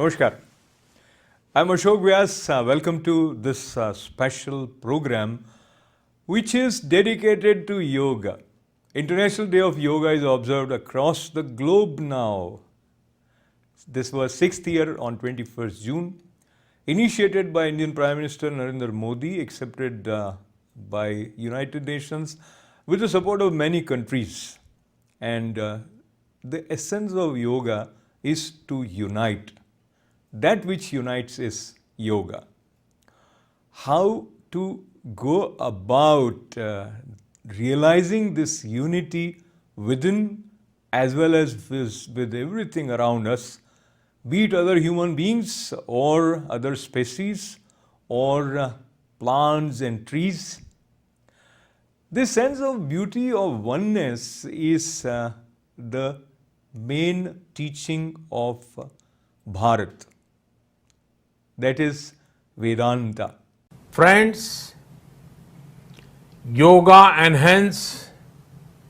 Namaskar. I'm Ashok Vyas. Welcome to this special program which is dedicated to yoga. International Day of Yoga is observed across the globe now. This was 6th year on 21st June, initiated by Indian Prime Minister Narendra Modi, accepted by United Nations with the support of many countries. And the essence of yoga is to unite. That which unites is yoga. How to go about realizing this unity within as well as with everything around us, be it other human beings or other species or plants and trees. This sense of beauty of oneness is the main teaching of Bharat. That is Vedanta. Friends, yoga enhances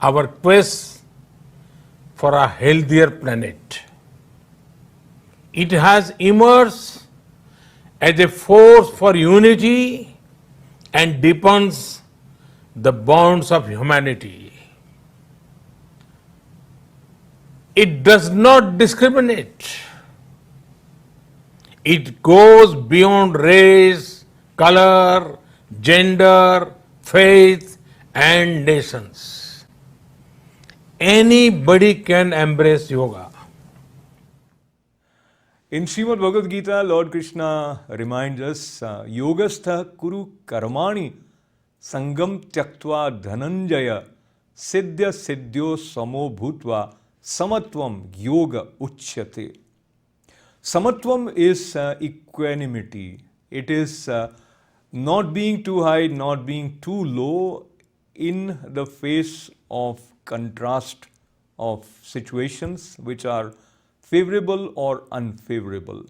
our quest for a healthier planet. It has emerged as a force for unity and deepens the bonds of humanity. It does not discriminate. It goes beyond race, color, gender, faith, and nations. Anybody can embrace yoga. In Srimad Bhagavad Gita, Lord Krishna reminds us, Yogastha kuru karmani sangam tyaktva dhananjaya siddhya siddhyo samo bhutva samatvam yoga uchyate. Samatvam is equanimity. It is not being too high, not being too low in the face of contrast of situations which are favorable or unfavorable.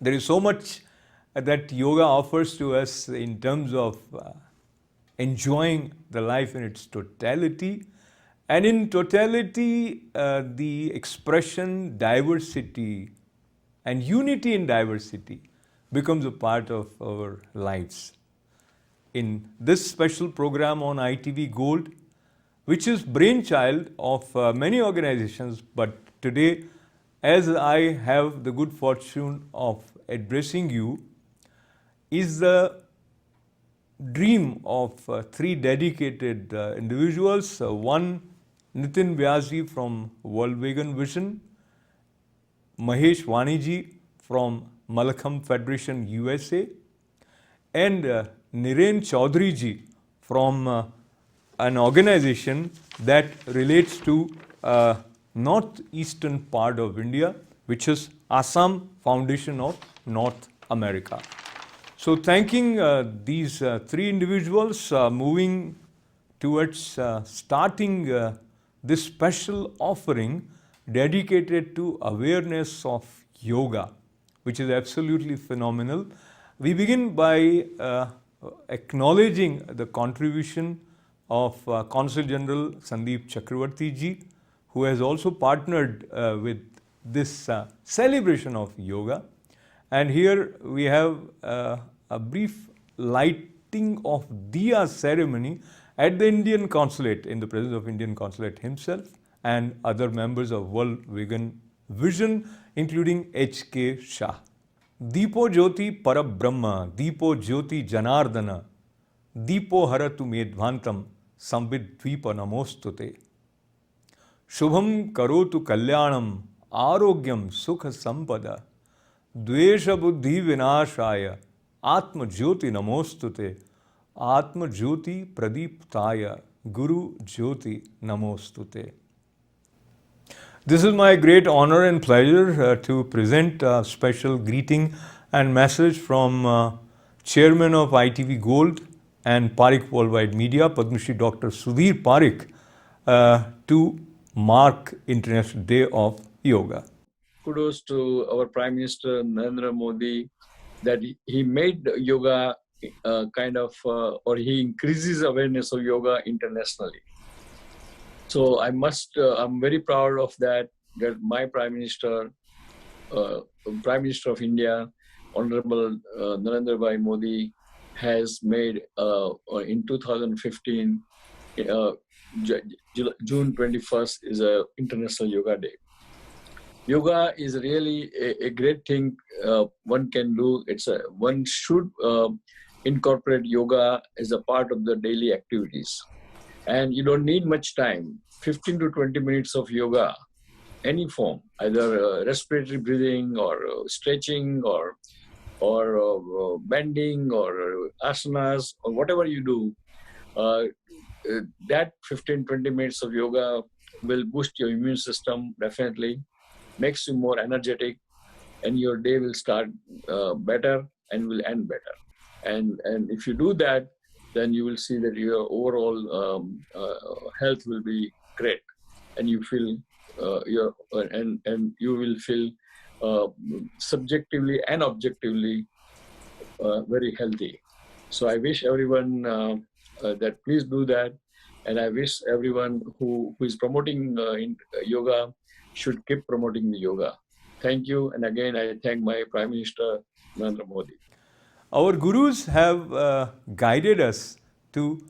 There is so much that yoga offers to us in terms of enjoying the life in its totality. And in totality, the expression diversity and unity in diversity becomes a part of our lives. In this special program on ITV Gold, which is brainchild of many organizations, but today, as I have the good fortune of addressing you, is the dream of three dedicated individuals. One, Nitin Vyasji from World Vegan Vision, Mahesh Vaniji from Malakham Federation USA, and Niren Chaudhary ji from an organization that relates to northeastern part of India, which is Assam Foundation of North America. So thanking these three individuals, moving towards starting this special offering dedicated to awareness of yoga, which is absolutely phenomenal. We begin by acknowledging the contribution of Consul General Sandeep Chakravarti ji, who has also partnered with this celebration of yoga. And here we have a brief lighting of Diya ceremony at the Indian Consulate, in the presence of Indian Consulate himself and other members of World Vegan Vision, including H.K. Shah. Deepo Jyoti Parabrahma, Deepo Jyoti Janardana, Deepo Haratu Medvantam, Sambit Dvipa Namostute. Shubham Karotu Kalyanam, Arogyam Sukha Sampada, Dvesha Buddhi Vinashaya, Atma Jyoti Namostute, Atma Jyoti Pradiptaya, Guru Jyoti Namostute. This is my great honor and pleasure to present a special greeting and message from Chairman of ITV Gold and Parikh Worldwide Media, Padma Shri Dr. Sudhir Parikh, to mark International Day of Yoga. Kudos to our Prime Minister Narendra Modi that he made yoga or he increases awareness of yoga internationally. So I'm very proud of that my Prime Minister Prime Minister of India, Honorable Narendra Bhai Modi, has made in 2015, June 21st is a International Yoga Day. Yoga is really a great thing one can do. One should incorporate yoga as a part of the daily activities. And you don't need much time. 15 to 20 minutes of yoga, any form, either respiratory breathing or stretching or bending or asanas or whatever you do, that 15-20 minutes of yoga will boost your immune system, definitely makes you more energetic, and your day will start better and will end better. And if you do that, then you will see that your overall health will be great, and you feel and you will feel subjectively and objectively very healthy. So I wish everyone that please do that, and I wish everyone who is promoting yoga should keep promoting the yoga. Thank you, and again I thank my Prime Minister Narendra Modi. Our gurus have guided us to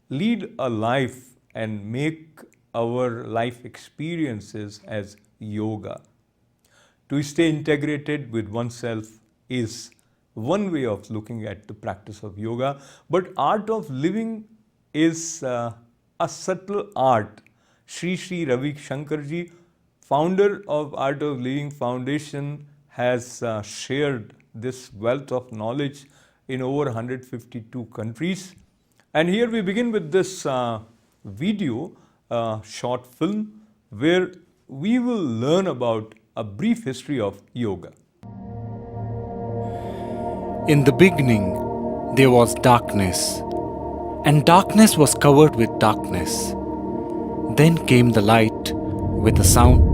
lead a life and make our life experiences as yoga. To stay integrated with oneself is one way of looking at the practice of yoga, but art of living is a subtle art. Sri Ravi Shankarji, founder of Art of Living Foundation, has shared this wealth of knowledge in over 152 countries. And here we begin with this video, short film, where we will learn about a brief history of yoga. In the beginning, there was darkness, and darkness was covered with darkness. Then came the light with a sound.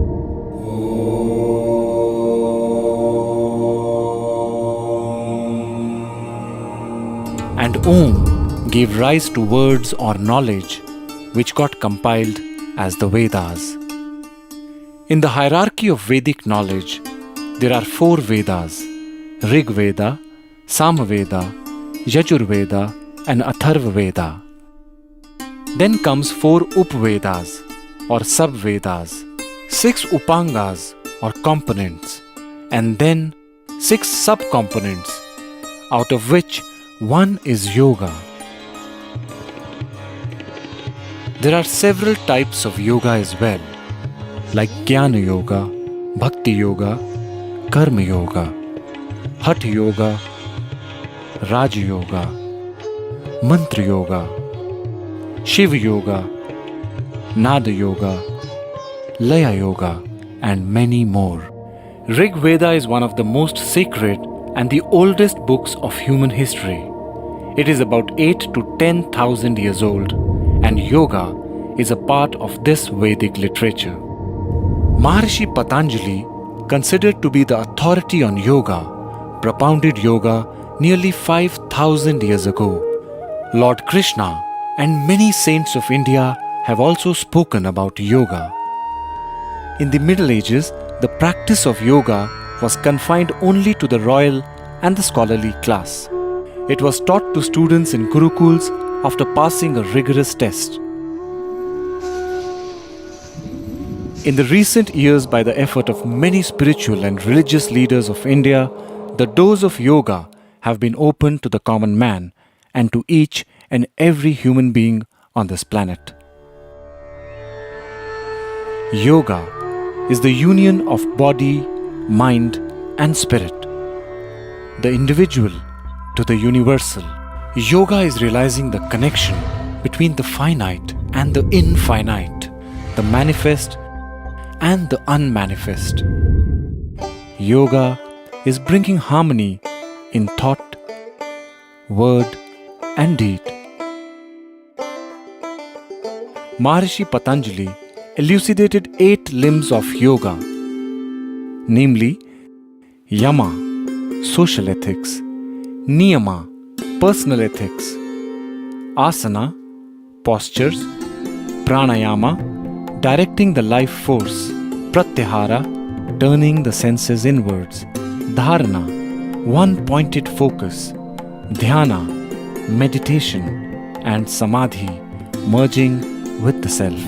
And Om gave rise to words or knowledge which got compiled as the Vedas. In the hierarchy of Vedic knowledge, there are 4 Vedas: Rig Veda, Samaveda, Yajurveda and Atharva Veda. Then comes 4 Upvedas or Sub-Vedas, 6 Upangas or components, and then 6 sub-components, out of which 1 is yoga. There are several types of yoga as well, like Jnana Yoga, Bhakti Yoga, Karma Yoga, Hatha Yoga, Raja Yoga, Mantra Yoga, Shiva Yoga, Nada Yoga, Laya Yoga, and many more. Rig Veda is one of the most sacred and the oldest books of human history. It is about 8 to 10,000 years old, and yoga is a part of this Vedic literature. Maharishi Patanjali, considered to be the authority on yoga, propounded yoga nearly 5,000 years ago. Lord Krishna and many saints of India have also spoken about yoga. In the Middle Ages, the practice of yoga was confined only to the royal and the scholarly class. It was taught to students in gurukuls after passing a rigorous test. In the recent years, by the effort of many spiritual and religious leaders of India, the doors of yoga have been opened to the common man and to each and every human being on this planet. Yoga is the union of body, mind, and spirit. The individual to the universal. Yoga is realizing the connection between the finite and the infinite, the manifest and the unmanifest. Yoga is bringing harmony in thought, word, and deed. Maharishi Patanjali elucidated 8 limbs of yoga, namely Yama, social ethics; Niyama, personal ethics; Asana, postures; Pranayama, directing the life force; Pratyahara, turning the senses inwards, dharana, one pointed focus, dhyana, meditation, and samadhi, merging with the self.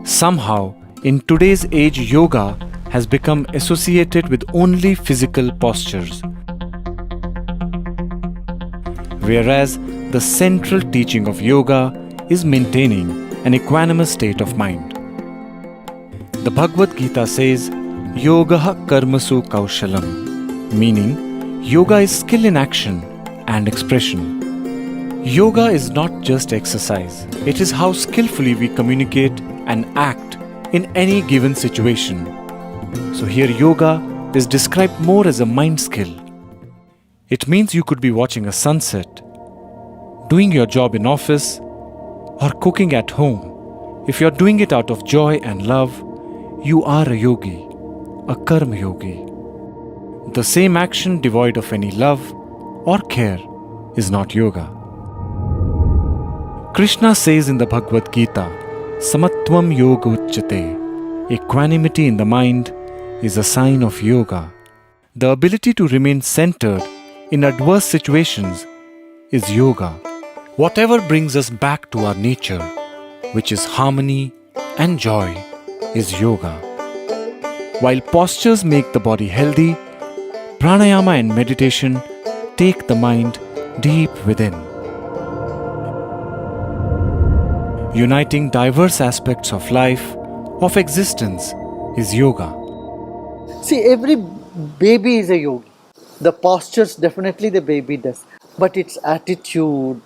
Somehow, in today's age, yoga has become associated with only physical postures, whereas the central teaching of yoga is maintaining an equanimous state of mind. The Bhagavad Gita says, Yogaha karmasu kaushalam, meaning yoga is skill in action and expression. Yoga is not just exercise, it is how skillfully we communicate and act in any given situation. So here yoga is described more as a mind skill. It means you could be watching a sunset, doing your job in office, or cooking at home. If you're doing it out of joy and love, you are a yogi, a karma yogi. The same action devoid of any love or care is not yoga. Krishna says in the Bhagavad Gita, Samatvam yoga uchyate. Equanimity in the mind is a sign of yoga. The ability to remain centered in adverse situations is yoga. Whatever brings us back to our nature, which is harmony and joy, is yoga. While postures make the body healthy, pranayama and meditation take the mind deep within. Uniting diverse aspects of life, of existence, is yoga. See, every baby is a yogi. The postures definitely the baby does, but its attitude,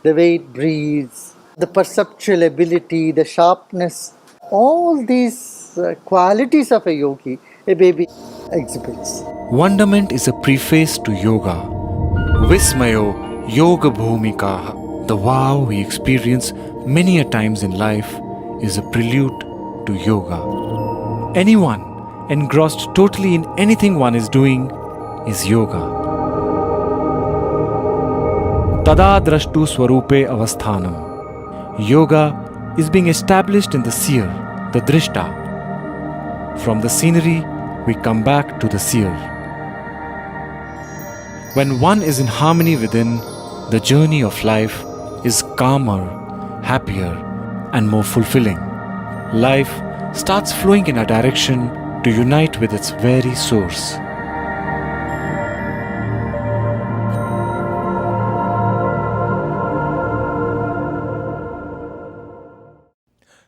the way it breathes, the perceptual ability, the sharpness, all these qualities of a yogi, a baby exhibits. Wonderment is a preface to yoga. Vismayo yoga bhumikaha. The wow we experience many a times in life is a prelude to yoga. Anyone engrossed totally in anything one is doing is yoga. Tada drashtu swarupe avasthanam. Yoga is being established in the seer, the drishta. From the scenery, we come back to the seer. When one is in harmony within, the journey of life is calmer, happier, and more fulfilling. Life starts flowing in a direction to unite with its very source.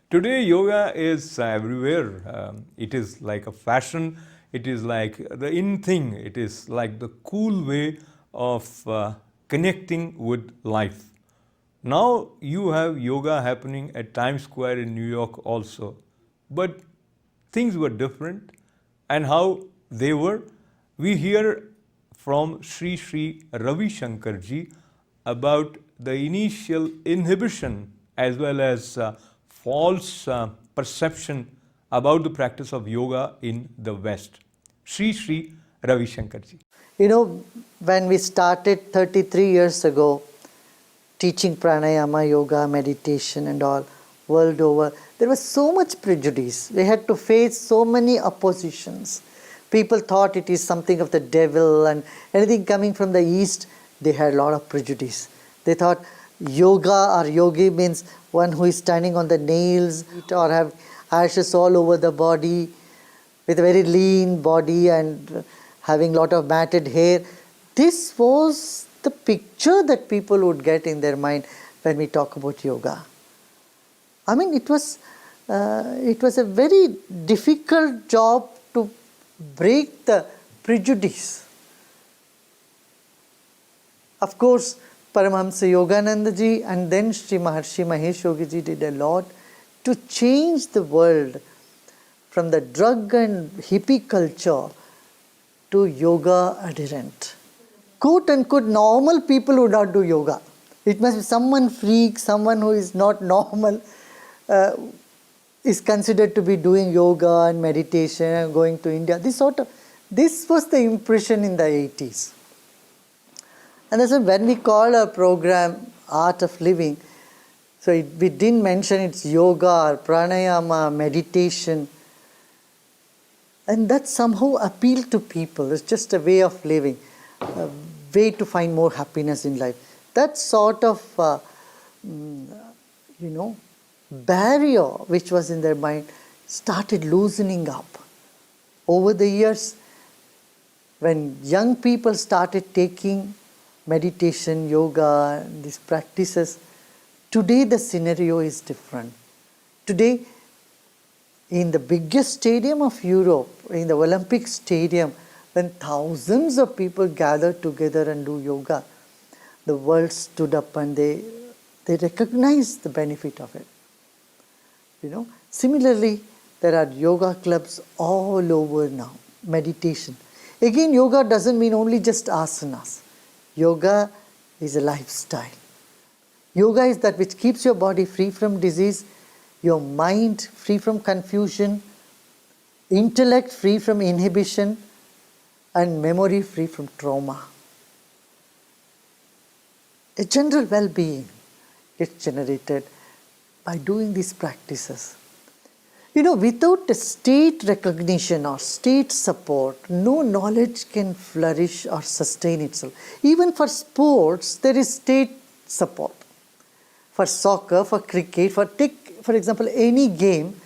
Today, yoga is everywhere. It is like a fashion. It is like the in thing. It is like the cool way of connecting with life. Now you have yoga happening at Times Square in New York also. But things were different, and how they were, we hear from Sri Ravi Shankar ji about the initial inhibition as well as false perception about the practice of yoga in the West. Sri Ravi Shankar ji. You know, when we started 33 years ago, teaching pranayama, yoga, meditation and all, world over, there was so much prejudice. We had to face so many oppositions. People thought it is something of the devil, and anything coming from the East, they had a lot of prejudice. They thought yoga or yogi means one who is standing on the nails or have ashes all over the body with a very lean body and having a lot of matted hair. This was the picture that people would get in their mind when we talk about yoga. I mean, it was a very difficult job to break the prejudice. Of course, Paramahamsa Yogananda ji and then Sri Maharshi Mahesh Yogi ji did a lot to change the world from the drug and hippie culture to yoga adherent. Quote unquote, normal people would not do yoga. It must be someone freak, someone who is not normal, is considered to be doing yoga and meditation and going to India. This was the impression in the 80s. And that's when we call our program Art of Living, so we didn't mention it's yoga or pranayama, meditation. And that somehow appealed to people. It's just a way of living, a way to find more happiness in life. That sort of, barrier which was in their mind started loosening up. Over the years, when young people started taking meditation, yoga, these practices, today the scenario is different. Today, in the biggest stadium of Europe, in the Olympic Stadium, when thousands of people gather together and do yoga, the world stood up and they recognized the benefit of it. Similarly, there are yoga clubs all over now, meditation. Again, yoga doesn't mean only just asanas. Yoga is a lifestyle. Yoga is that which keeps your body free from disease, your mind free from confusion, intellect free from inhibition, and memory free from trauma. A general well-being gets generated by doing these practices. Without a state recognition or state support, no knowledge can flourish or sustain itself. Even for sports, there is state support. For soccer, for cricket, for example, any game,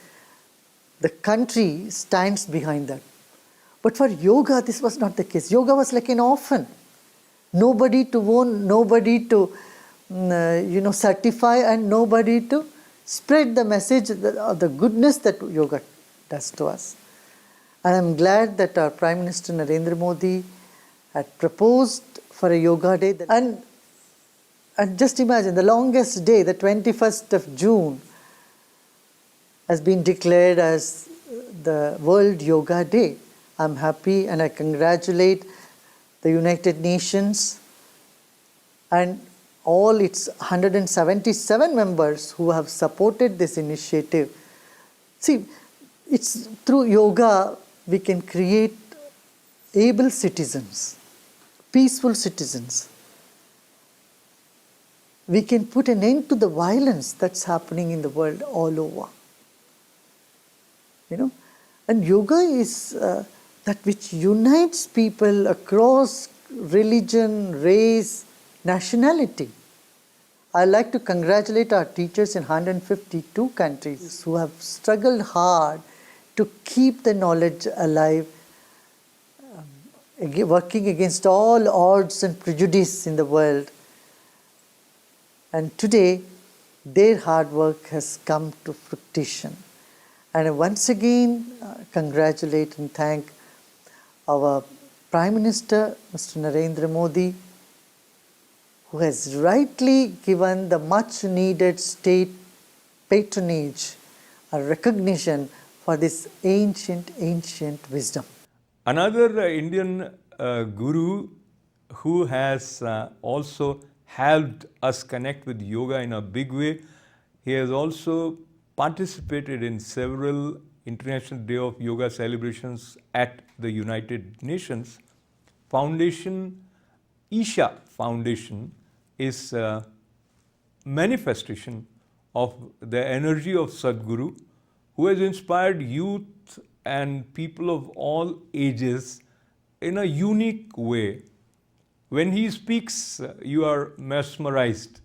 the country stands behind that. But for yoga, this was not the case. Yoga was like an orphan. Nobody to own, nobody to certify, and nobody to spread the message of the goodness that yoga does to us. And I'm glad that our Prime Minister Narendra Modi had proposed for a yoga day. And just imagine, the longest day, the 21st of June, has been declared as the World Yoga Day. I'm happy and I congratulate the United Nations and all its 177 members who have supported this initiative. See, it's through yoga we can create able citizens, peaceful citizens. We can put an end to the violence that's happening in the world all over. And yoga is that which unites people across religion, race, nationality. I'd like to congratulate our teachers in 152 countries who have struggled hard to keep the knowledge alive, working against all odds and prejudice in the world. And today, their hard work has come to fruition. And I once again congratulate and thank our Prime Minister, Mr. Narendra Modi, who has rightly given the much needed state patronage or recognition for this ancient wisdom. Another Indian guru who has also helped us connect with yoga in a big way. He has also participated in several International Day of Yoga celebrations at the United Nations. Isha Foundation is a manifestation of the energy of Sadhguru, who has inspired youth and people of all ages in a unique way. When he speaks, you are mesmerized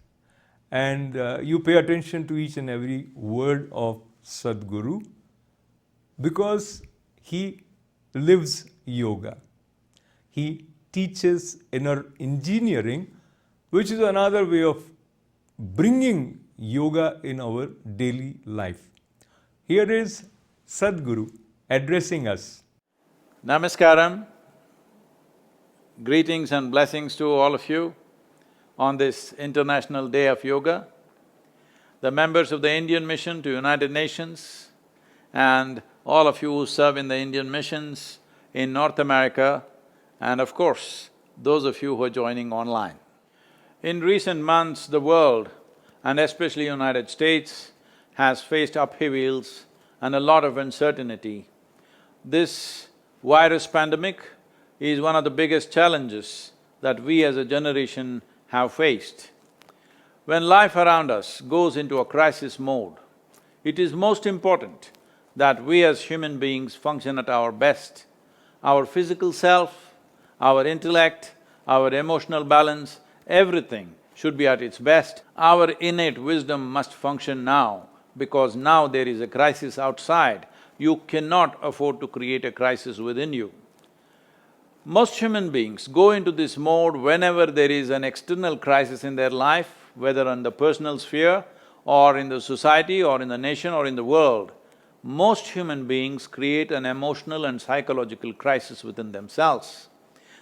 and you pay attention to each and every word of Sadhguru because he lives yoga. He teaches inner engineering, which is another way of bringing yoga in our daily life. Here is Sadhguru addressing us. Namaskaram. Greetings and blessings to all of you on this International Day of Yoga, the members of the Indian Mission to United Nations, and all of you who serve in the Indian missions in North America, and of course, those of you who are joining online. In recent months, the world, and especially United States, has faced upheavals and a lot of uncertainty. This virus pandemic is one of the biggest challenges that we as a generation have faced. When life around us goes into a crisis mode, it is most important that we as human beings function at our best. Our physical self, our intellect, our emotional balance, everything should be at its best. Our innate wisdom must function now, because now there is a crisis outside. You cannot afford to create a crisis within you. Most human beings go into this mode whenever there is an external crisis in their life, whether on the personal sphere or in the society or in the nation or in the world. Most human beings create an emotional and psychological crisis within themselves.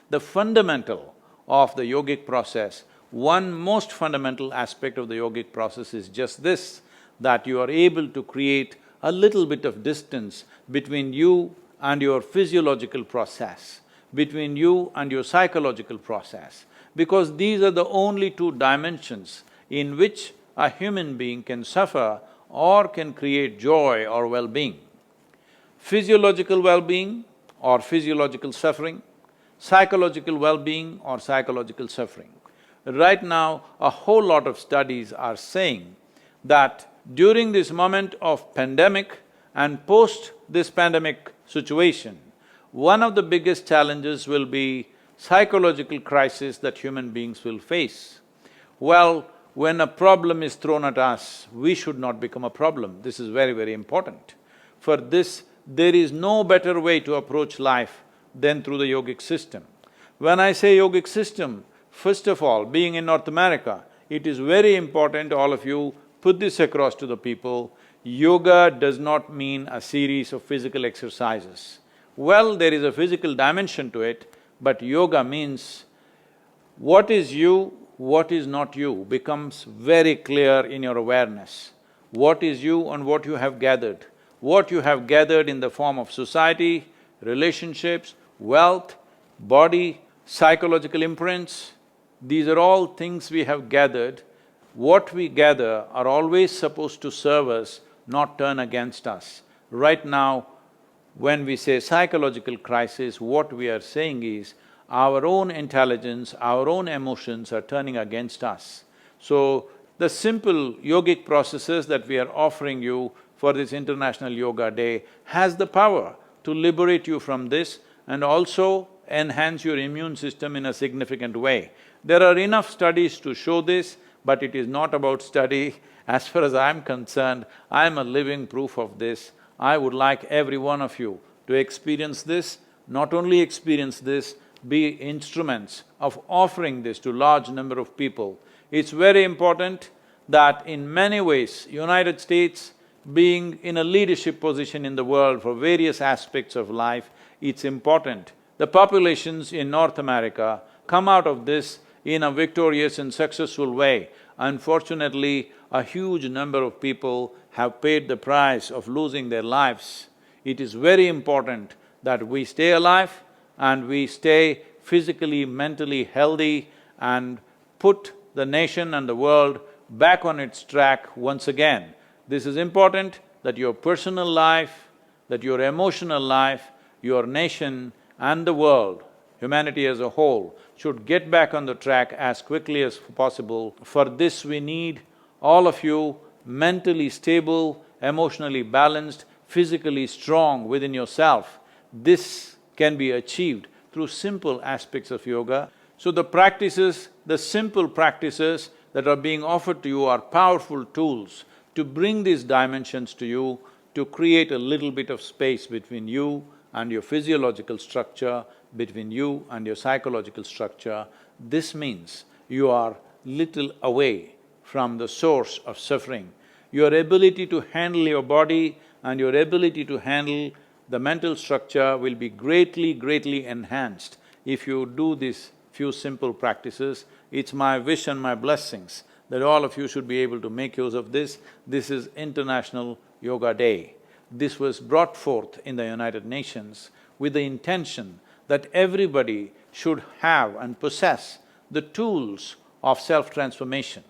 The fundamental of the yogic process, one most fundamental aspect of the yogic process is just this, that you are able to create a little bit of distance between you and your physiological process, between you and your psychological process, because these are the only two dimensions in which a human being can suffer or can create joy or well-being. Physiological well-being or physiological suffering, psychological well-being or psychological suffering. Right now, a whole lot of studies are saying that during this moment of pandemic and post this pandemic situation, one of the biggest challenges will be psychological crisis that human beings will face. Well, when a problem is thrown at us, we should not become a problem. This is very, very important. For this, there is no better way to approach life than through the yogic system. When I say yogic system, first of all, being in North America, it is very important all of you put this across to the people. Yoga does not mean a series of physical exercises. Well, there is a physical dimension to it, but yoga means what is you, what is not you becomes very clear in your awareness. What is you and what you have gathered. What you have gathered in the form of society, relationships, wealth, body, psychological imprints, these are all things we have gathered. What we gather are always supposed to serve us, not turn against us. Right now, when we say psychological crisis, what we are saying is, our own intelligence, our own emotions are turning against us. So, the simple yogic processes that we are offering you for this International Yoga Day has the power to liberate you from this and also enhance your immune system in a significant way. There are enough studies to show this, but it is not about study. As far as I'm concerned, I'm a living proof of this. I would like every one of you to experience this, not only experience this, be instruments of offering this to large number of people. It's very important that in many ways, United States being in a leadership position in the world for various aspects of life, it's important. The populations in North America come out of this in a victorious and successful way. Unfortunately, a huge number of people have paid the price of losing their lives. It is very important that we stay alive and we stay physically, mentally healthy and put the nation and the world back on its track once again. This is important that your personal life, that your emotional life, your nation and the world, humanity as a whole, should get back on the track as quickly as possible. For this, we need all of you mentally stable, emotionally balanced, physically strong within yourself. This can be achieved through simple aspects of yoga. So the practices, the simple practices that are being offered to you are powerful tools to bring these dimensions to you, to create a little bit of space between you and your physiological structure, between you and your psychological structure. This means you are little away from the source of suffering. Your ability to handle your body and your ability to handle the mental structure will be greatly enhanced if you do these few simple practices. It's my wish and my blessings that all of you should be able to make use of this. This is International Yoga Day. This was brought forth in the United Nations with the intention that everybody should have and possess the tools of self-transformation.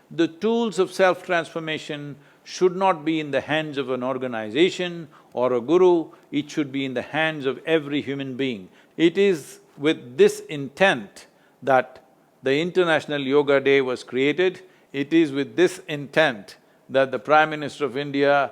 The tools of self-transformation should not be in the hands of an organization or a guru, it should be in the hands of every human being. It is with this intent that the International Yoga Day was created. It is with this intent that the Prime Minister of India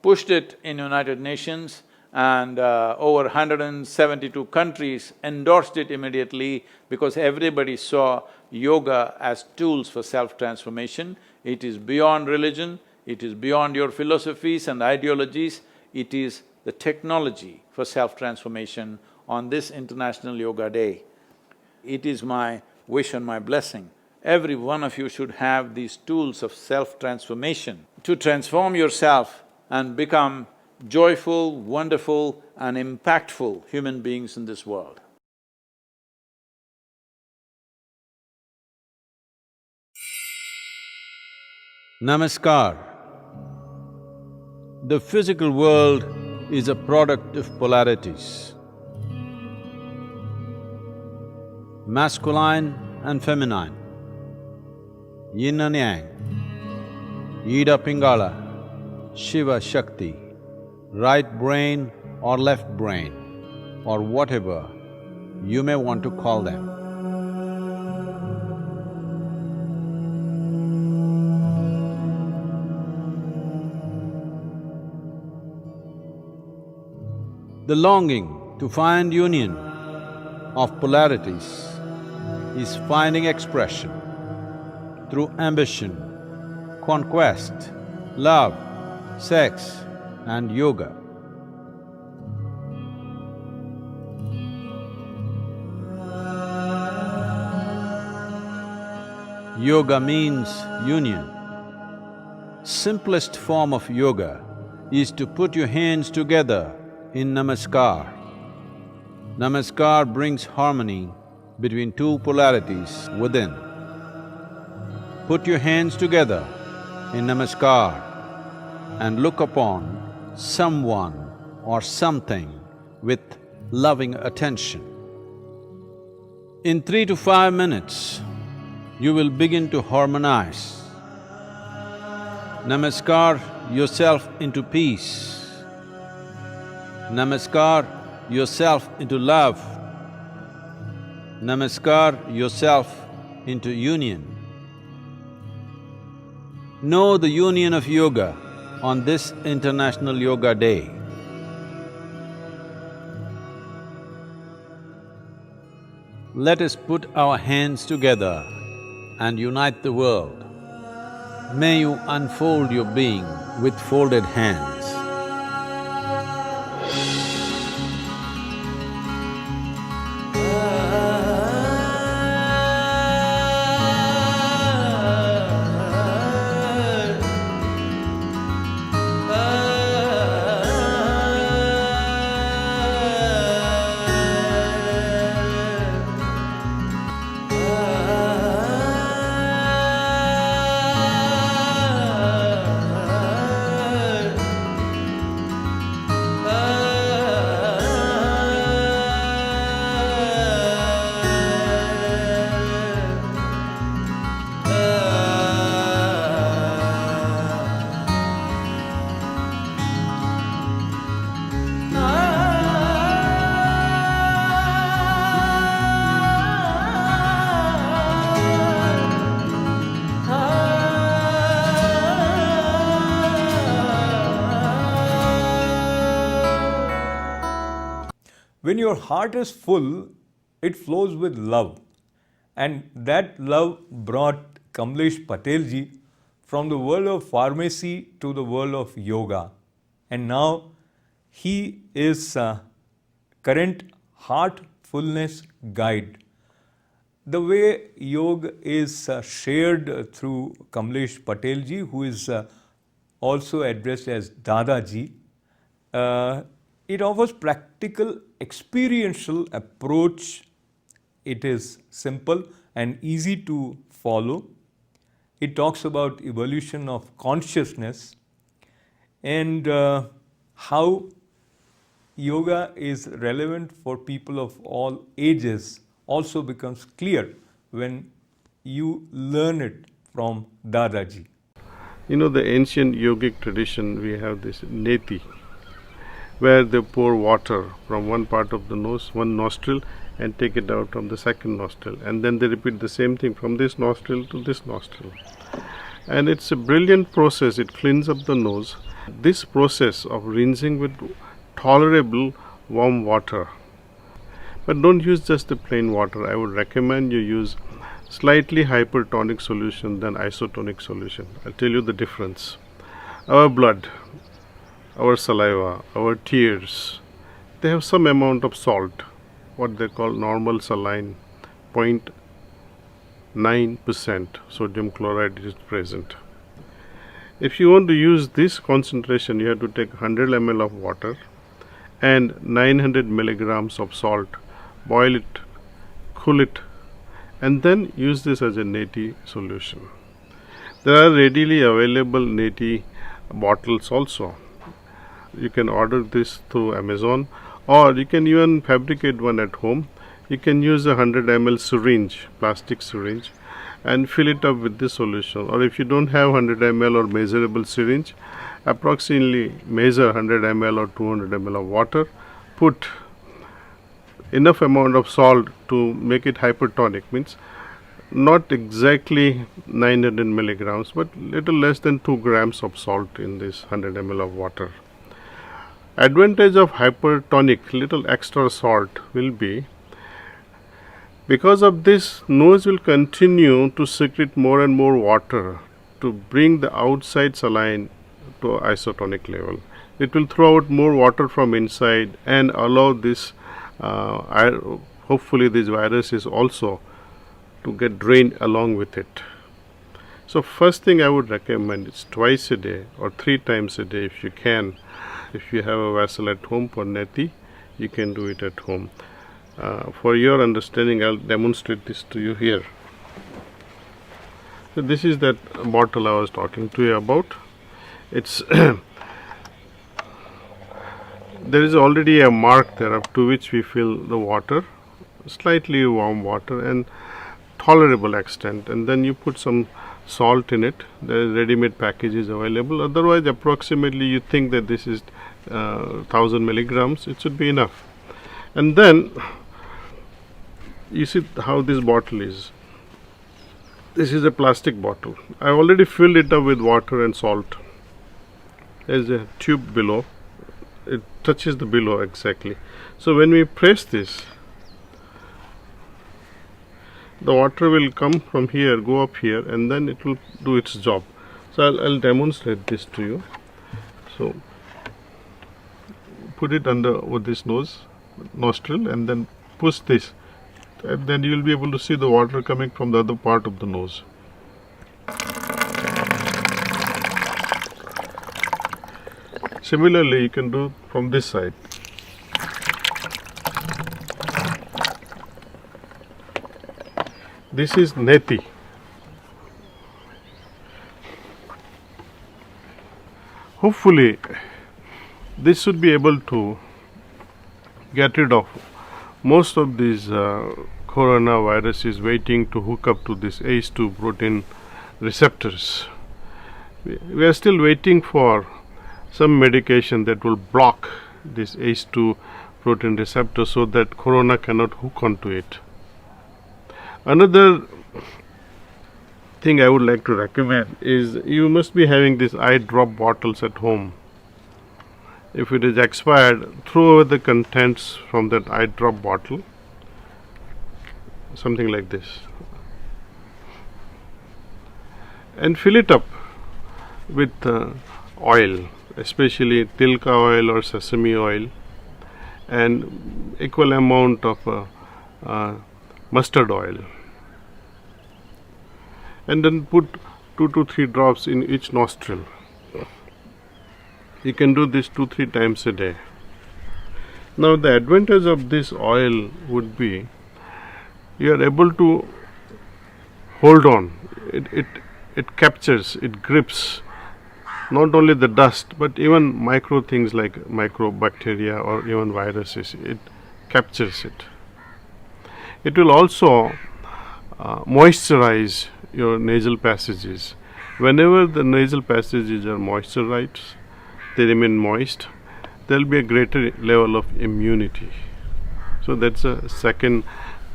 pushed it in United Nations, and over 172 countries endorsed it immediately because everybody saw yoga as tools for self-transformation. It is beyond religion, it is beyond your philosophies and ideologies, it is the technology for self-transformation on this International Yoga Day. It is my wish and my blessing. Every one of you should have these tools of self-transformation to transform yourself and become joyful, wonderful and impactful human beings in this world. Namaskar. The physical world is a product of polarities. Masculine and feminine, yin and yang, Ida Pingala, Shiva Shakti, right brain or left brain, or whatever you may want to call them. The longing to find union of polarities is finding expression through ambition, conquest, love, sex and yoga. Yoga means union. Simplest form of yoga is to put your hands together in Namaskar. Namaskar brings harmony between two polarities within. Put your hands together in Namaskar and look upon someone or something with loving attention. In 3 to 5 minutes, you will begin to harmonize. Namaskar yourself into peace. Namaskar yourself into love. Namaskar yourself into union. Know the union of yoga on this International Yoga Day. Let us put our hands together and unite the world. May you unfold your being with folded hands. When your heart is full, it flows with love. And that love brought Kamlesh Patelji from the world of pharmacy to the world of yoga. And now he is current heartfulness guide. The way yoga is shared through Kamlesh Patelji, who is also addressed as Dadaji, it offers practical, experiential approach. It is simple and easy to follow. It talks about evolution of consciousness and how yoga is relevant for people of all ages also becomes clear when you learn it from Dadaji. You know, the ancient yogic tradition, we have this neti, where they pour water from one part of the nose, one nostril, and take it out from the second nostril. And then they repeat the same thing from this nostril to this nostril. And it's a brilliant process. It cleans up the nose This process of rinsing with tolerable warm water, but don't use just the plain water. I would recommend you use slightly hypertonic solution than isotonic solution. I'll tell you the difference. Our blood, our saliva, our tears, they have some amount of salt, what they call normal saline, 0.9% sodium chloride is present. If you want to use this concentration, you have to take 100 ml of water and 900 milligrams of salt, boil it, cool it, and then use this as a neti solution. There are readily available neti bottles also. You can order this through Amazon, or you can even fabricate one at home. You can use a 100 ml syringe, plastic syringe, and fill it up with this solution. Or if you don't have 100 ml or measurable syringe, approximately measure 100 ml or 200 ml of water, put enough amount of salt to make it hypertonic, means not exactly 900 milligrams, but little less than 2 grams of salt in this 100 ml of water. Advantage of hypertonic, little extra salt, will be because of this, nose will continue to secrete more and more water to bring the outside saline to isotonic level. It will throw out more water from inside and allow this hopefully these viruses also to get drained along with it. So first thing I would recommend is twice a day or 3 times a day if you can. If you have a vessel at home for neti, you can do it at home. For your understanding, I'll demonstrate this to you here. So this is that bottle I was talking to you about. It's there is already a mark there up to which we fill the water, slightly warm water and tolerable extent, and then you put some salt in it. There is ready-made packages available. Otherwise, approximately you think that this is 1000 milligrams, it should be enough. And then you see how this bottle is. This is a plastic bottle. I already filled it up with water and salt. There is a tube below. It touches the below exactly. So when we press this, the water will come from here, go up here, and then it will do its job. So I'll demonstrate this to you. So put it under with this nostril, and then push this, and then you will be able to see the water coming from the other part of the nose. Similarly, you can do from this side. This is neti. Hopefully, this should be able to get rid of most of these coronaviruses waiting to hook up to this ACE2 protein receptors. We are still waiting for some medication that will block this ACE2 protein receptor so that corona cannot hook onto it. Another thing I would like to recommend is you must be having these eye drop bottles at home. If it is expired, throw away the contents from that eye drop bottle, something like this, and fill it up with oil, especially tilka oil or sesame oil, and equal amount of mustard oil, and then put 2 to 3 drops in each nostril. You can do this 2-3 times a day. Now the advantage of this oil would be you are able to hold on. It captures, it grips not only the dust but even micro things like microbacteria or even viruses. It captures it. It will also moisturize your nasal passages. Whenever the nasal passages are moisturized, they remain moist, there will be a greater level of immunity. So that's a second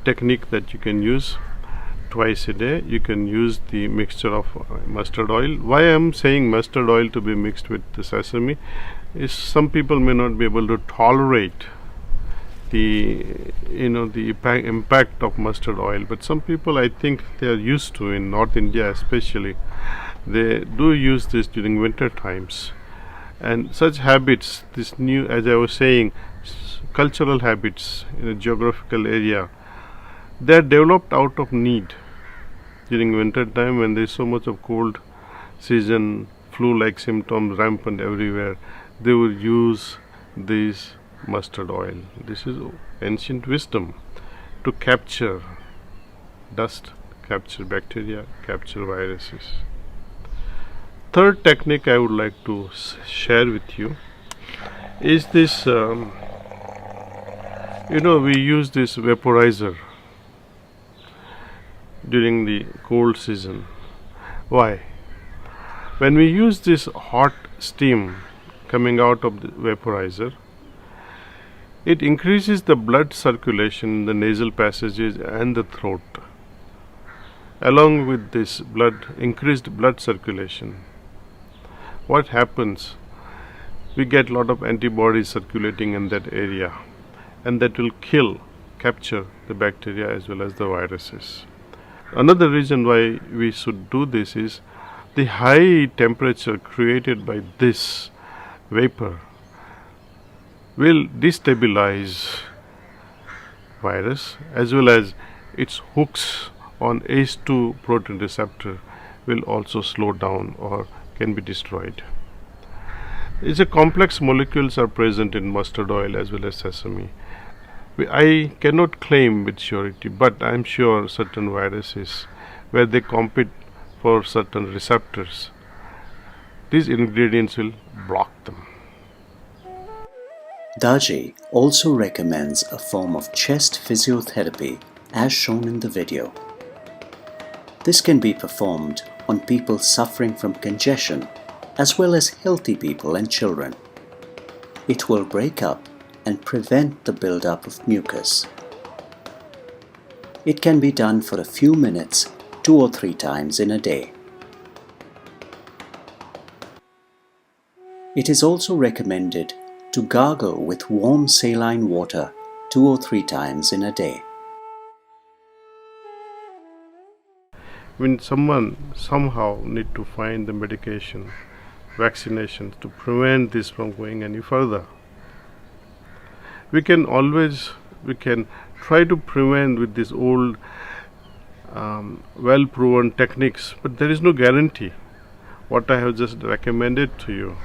technique that you can use twice a day. You can use the mixture of mustard oil. Why I am saying mustard oil to be mixed with the sesame is some people may not be able to tolerate the impact of mustard oil, but some people, I think, they are used to, in North India especially, they do use this during winter times. And such habits, this new, as I was saying, cultural habits in a geographical area, they are developed out of need during winter time when there is so much of cold season, flu-like symptoms rampant everywhere. They will use this mustard oil. This is ancient wisdom to capture dust, capture bacteria, capture viruses. Third technique I would like to share with you is this, we use this vaporizer during the cold season. Why? When we use this hot steam coming out of the vaporizer, it increases the blood circulation in the nasal passages and the throat. Along with this increased blood circulation, what happens? We get a lot of antibodies circulating in that area, and that will capture the bacteria as well as the viruses. Another reason why we should do this is the high temperature created by this vapor will destabilize virus, as well as its hooks on ACE2 protein receptor will also slow down or can be destroyed. It's a complex molecules are present in mustard oil as well as sesame. I cannot claim with surety, but I am sure certain viruses, where they compete for certain receptors, these ingredients will block them. Daji also recommends a form of chest physiotherapy as shown in the video. This can be performed on people suffering from congestion as well as healthy people and children. It will break up and prevent the buildup of mucus. It can be done for a few minutes 2 or 3 times in a day. It is also recommended to gargle with warm saline water 2 or 3 times in a day. When someone somehow need to find the medication, vaccinations to prevent this from going any further, we can try to prevent with these old well-proven techniques, but there is no guarantee. What I have just recommended to you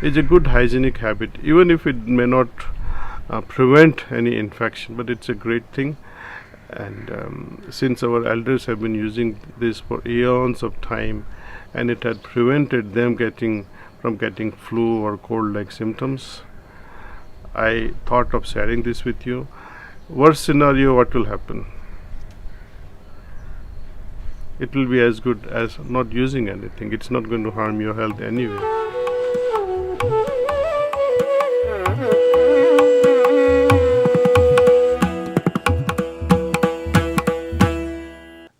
is a good hygienic habit, even if it may not prevent any infection, but it's a great thing. And since our elders have been using this for eons of time, and it had prevented them from getting flu or cold-like symptoms, I thought of sharing this with you. Worst scenario, what will happen? It will be as good as not using anything. It's not going to harm your health anyway.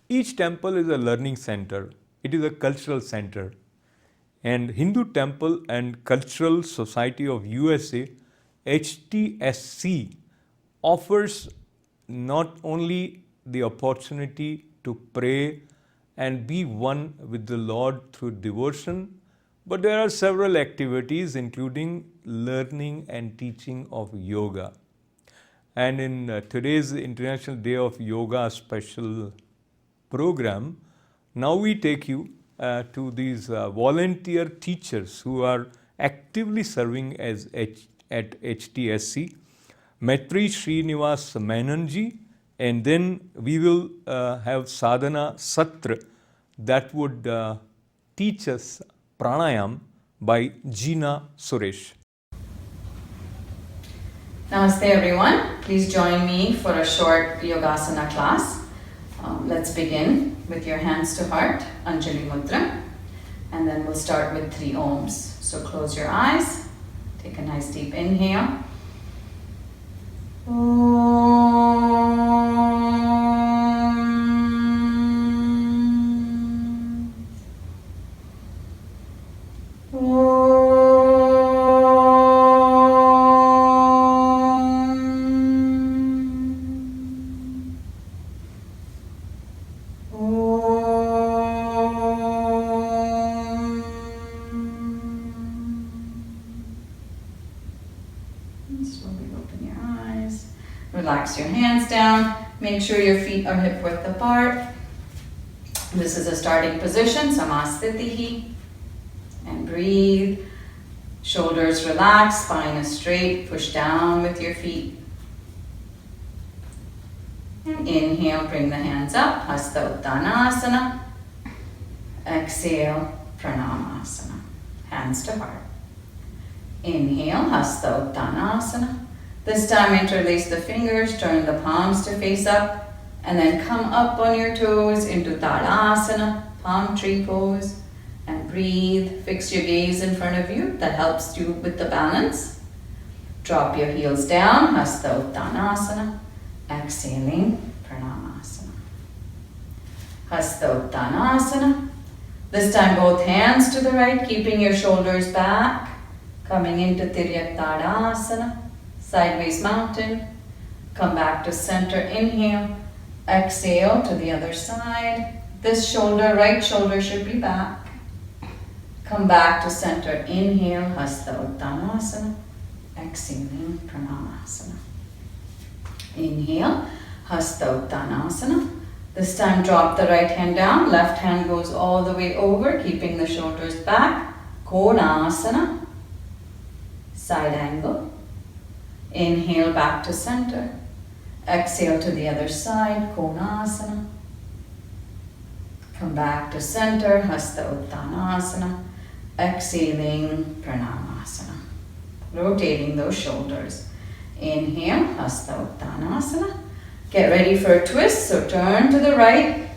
Each temple is a learning center. It is a cultural center. And Hindu Temple and Cultural Society of USA, HTSC, offers not only the opportunity to pray and be one with the Lord through devotion, but there are several activities including learning and teaching of yoga. And in today's International Day of Yoga special program, now we take you to these volunteer teachers who are actively serving at HTSC, Maitri Srinivas Menonji, and then we will have Sadhana Satra that would teach us pranayam by Jeena Suresh. Namaste everyone. Please join me for a short Yogasana class. Let's begin with your hands to heart, Anjali Mudra, and then we'll start with 3 Oms. So close your eyes, take a nice deep inhale. Om. Slowly open your eyes. Relax your hands down. Make sure your feet are hip width apart. This is a starting position, Samastitihi. And breathe. Shoulders relaxed, spine is straight. Push down with your feet. And inhale, bring the hands up. Hasta Uttanasana. Exhale, Pranamasana. Hands to heart. Inhale, Hasta Uttanasana. This time interlace the fingers, turn the palms to face up, and then come up on your toes into Tadasana, palm tree pose, and breathe. Fix your gaze in front of you. That helps you with the balance. Drop your heels down, Hasta Uttanasana. Exhaling, Pranamasana. Hasta Uttanasana. This time both hands to the right, keeping your shoulders back. Coming into Tiryaktadasana, sideways mountain. Come back to center, inhale. Exhale to the other side. This shoulder, right shoulder should be back. Come back to center, inhale, Hasta Uttanasana. Exhaling, Pranamasana. Inhale, Hasta Uttanasana. This time drop the right hand down, left hand goes all the way over, keeping the shoulders back. Konasana. Side angle. Inhale back to center. Exhale to the other side, Konasana. Come back to center, Hasta Uttanasana. Exhaling, Pranamasana. Rotating those shoulders. Inhale, Hasta Uttanasana. Get ready for a twist, so turn to the right.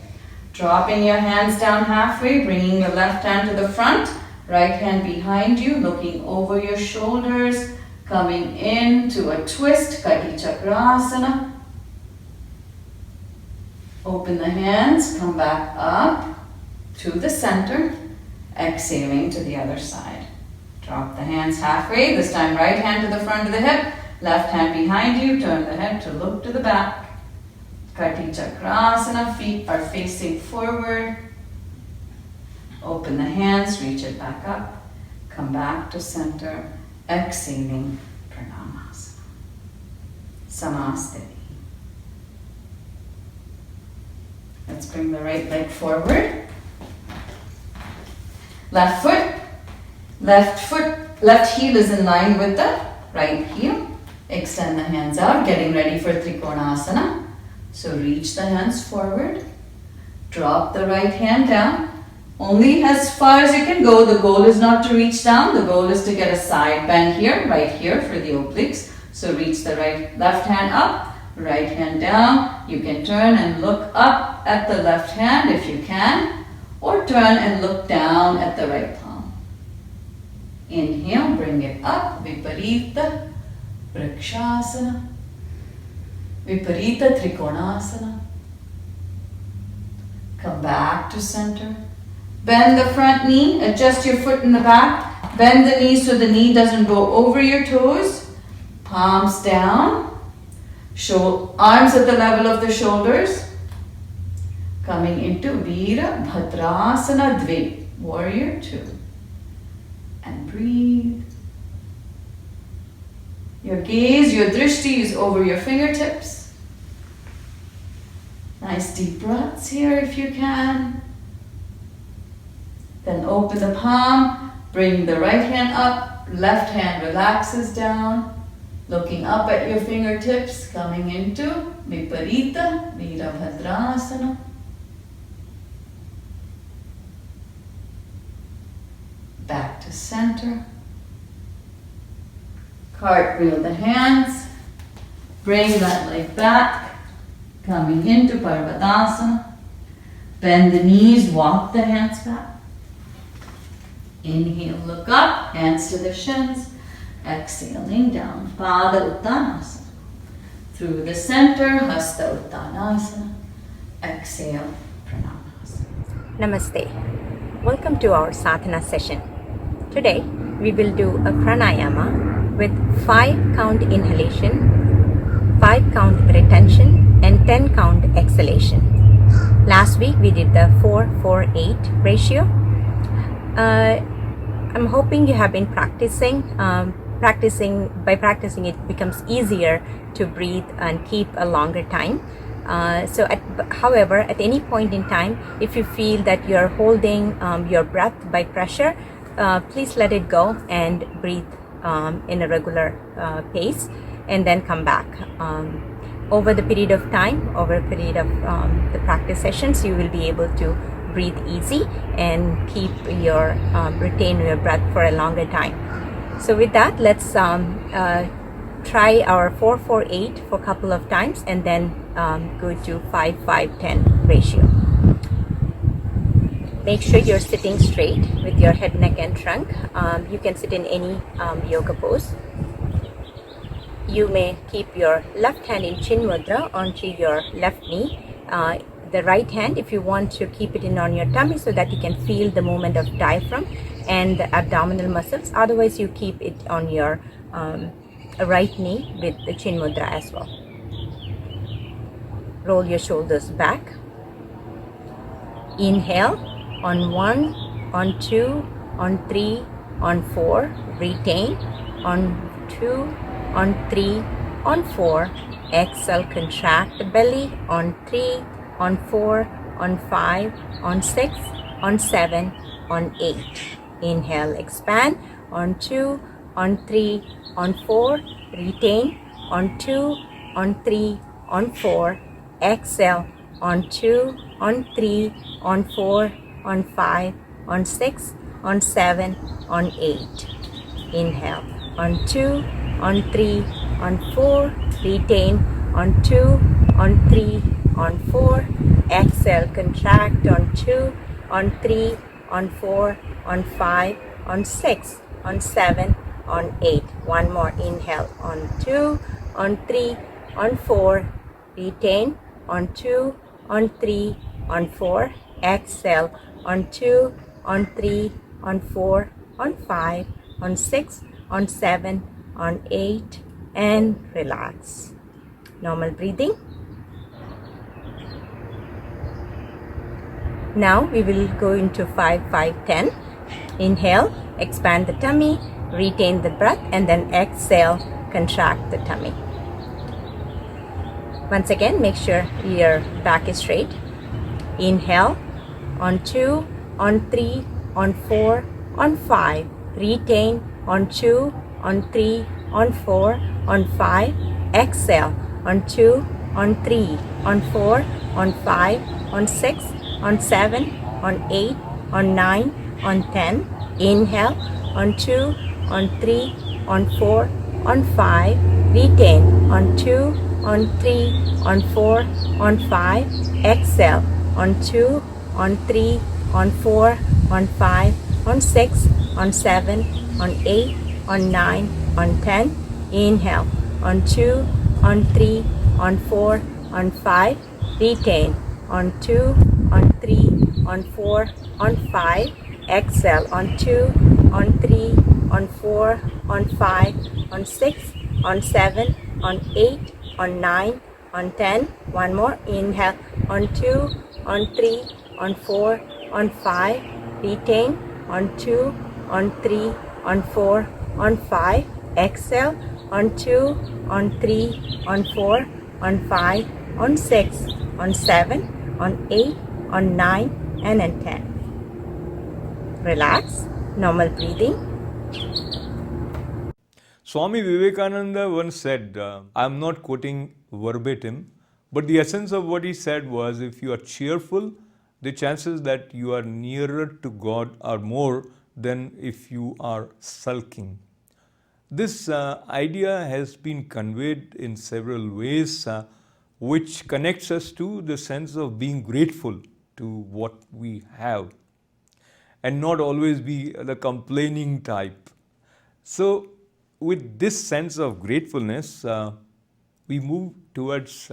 Dropping your hands down halfway, bringing the left hand to the front. Right hand behind you, looking over your shoulders, coming into a twist, Kati Chakrasana. Open the hands, come back up to the center, exhaling to the other side. Drop the hands halfway, this time right hand to the front of the hip, left hand behind you, turn the head to look to the back. Kati Chakrasana, feet are facing forward. Open the hands, reach it back up, come back to center, exhaling, Pranamasana. Samastiti. Let's bring the right leg forward. Left heel is in line with the right heel. Extend the hands out, getting ready for Trikonasana. So reach the hands forward, drop the right hand down. Only as far as you can go. The goal is not to reach down. The goal is to get a side bend here, right here for the obliques. So reach the left hand up, right hand down. You can turn and look up at the left hand if you can, or turn and look down at the right palm. Inhale, bring it up, Viparita, Vrikshasana, Viparita Trikonasana. Come back to center. Bend the front knee, adjust your foot in the back. Bend the knee so the knee doesn't go over your toes. Palms down. Arms at the level of the shoulders. Coming into Vira Bhadrasana Dve, Warrior 2. And breathe. Your gaze, your drishti is over your fingertips. Nice deep breaths here if you can. Then open the palm, bring the right hand up, left hand relaxes down, looking up at your fingertips, coming into Viparita, Virabhadrasana. Back to center. Cartwheel the hands, bring that leg back, coming into Parvatasana. Bend the knees, walk the hands back. Inhale, look up, hands to the shins. Exhaling down, Pada Uttanasana. Through the center, Hasta Uttanasana. Exhale, Pranamasana. Namaste. Welcome to our sadhana session. Today, we will do a pranayama with 5 count inhalation, 5 count retention, and 10 count exhalation. Last week, we did the 4-4-8 ratio. I'm hoping you have been practicing. By practicing, it becomes easier to breathe and keep a longer time. However, at any point in time, if you feel that you're holding your breath by pressure, please let it go and breathe in a regular pace, and then come back. Over the period of time, over a period of the practice sessions, you will be able to breathe easy and retain your breath for a longer time. So with that, let's try our 4-4-8 for a couple of times, and then go to 5-5-10 ratio. Make sure you're sitting straight with your head, neck, and trunk. You can sit in any yoga pose. You may keep your left hand in Chin Mudra onto your left knee. The right hand, if you want to keep it on your tummy so that you can feel the movement of diaphragm and the abdominal muscles. Otherwise, you keep it on your right knee with the Chin Mudra as well. Roll your shoulders back. Inhale on 1, on 2, on 3, on 4. Retain on 2, on 3, on 4. Exhale, contract the belly on 3, on 4, on 5, on 6, on 7, on 8. Inhale, expand on 2, on 3, on 4. Retain on 2, on 3, on 4. Exhale on 2, on 3, on 4, on 5, on 6, on 7, on 8. Inhale on 2, on 3, on 4. Retain on 2, on 3, on 4. Exhale, contract on 2, on 3, on 4, on 5, on 6, on 7, on 8. One more. Inhale on 2, on 3, on 4. Retain on 2, on 3, on 4. Exhale on 2, on 3, on 4, on 5, on 6, on 7, on 8, and relax. Normal breathing. Now we will go into 5-5-10. Inhale, expand the tummy, retain the breath, and then exhale, contract the tummy. Once again, make sure your back is straight. Inhale on 2, on 3, on 4, on 5. Retain on 2, on 3, on 4, on 5. Exhale on 2, on 3, on 4, on 5, on 6, on 7, on 8, on 9, on 10. Inhale on 2, on 3, on 4, on 5. Retain on 2, on 3, on 4, on 5. Exhale on 2, on 3, on 4, on 5, on 6, on 7, on 8, on 9, on 10. Inhale on 2, on 3, on 4, on 5. Retain on 2, on 3, on 4, on 5. Exhale on 2, on 3, on 4, on 5, on 6, on 7, on 8, on 9, on 10. One more. Inhale on 2, on 3, on 4, on 5. Retain on 2, on 3, on 4, on 5. Exhale on 2, on 3, on 4, on 5, on 6, on 7, on 8, on 9, and on 10. Relax. Normal breathing. Swami Vivekananda once said, I'm not quoting verbatim, but the essence of what he said was, if you are cheerful, the chances that you are nearer to God are more than if you are sulking. This idea has been conveyed in several ways, which connects us to the sense of being grateful to what we have and not always be the complaining type. So, with this sense of gratefulness, we move towards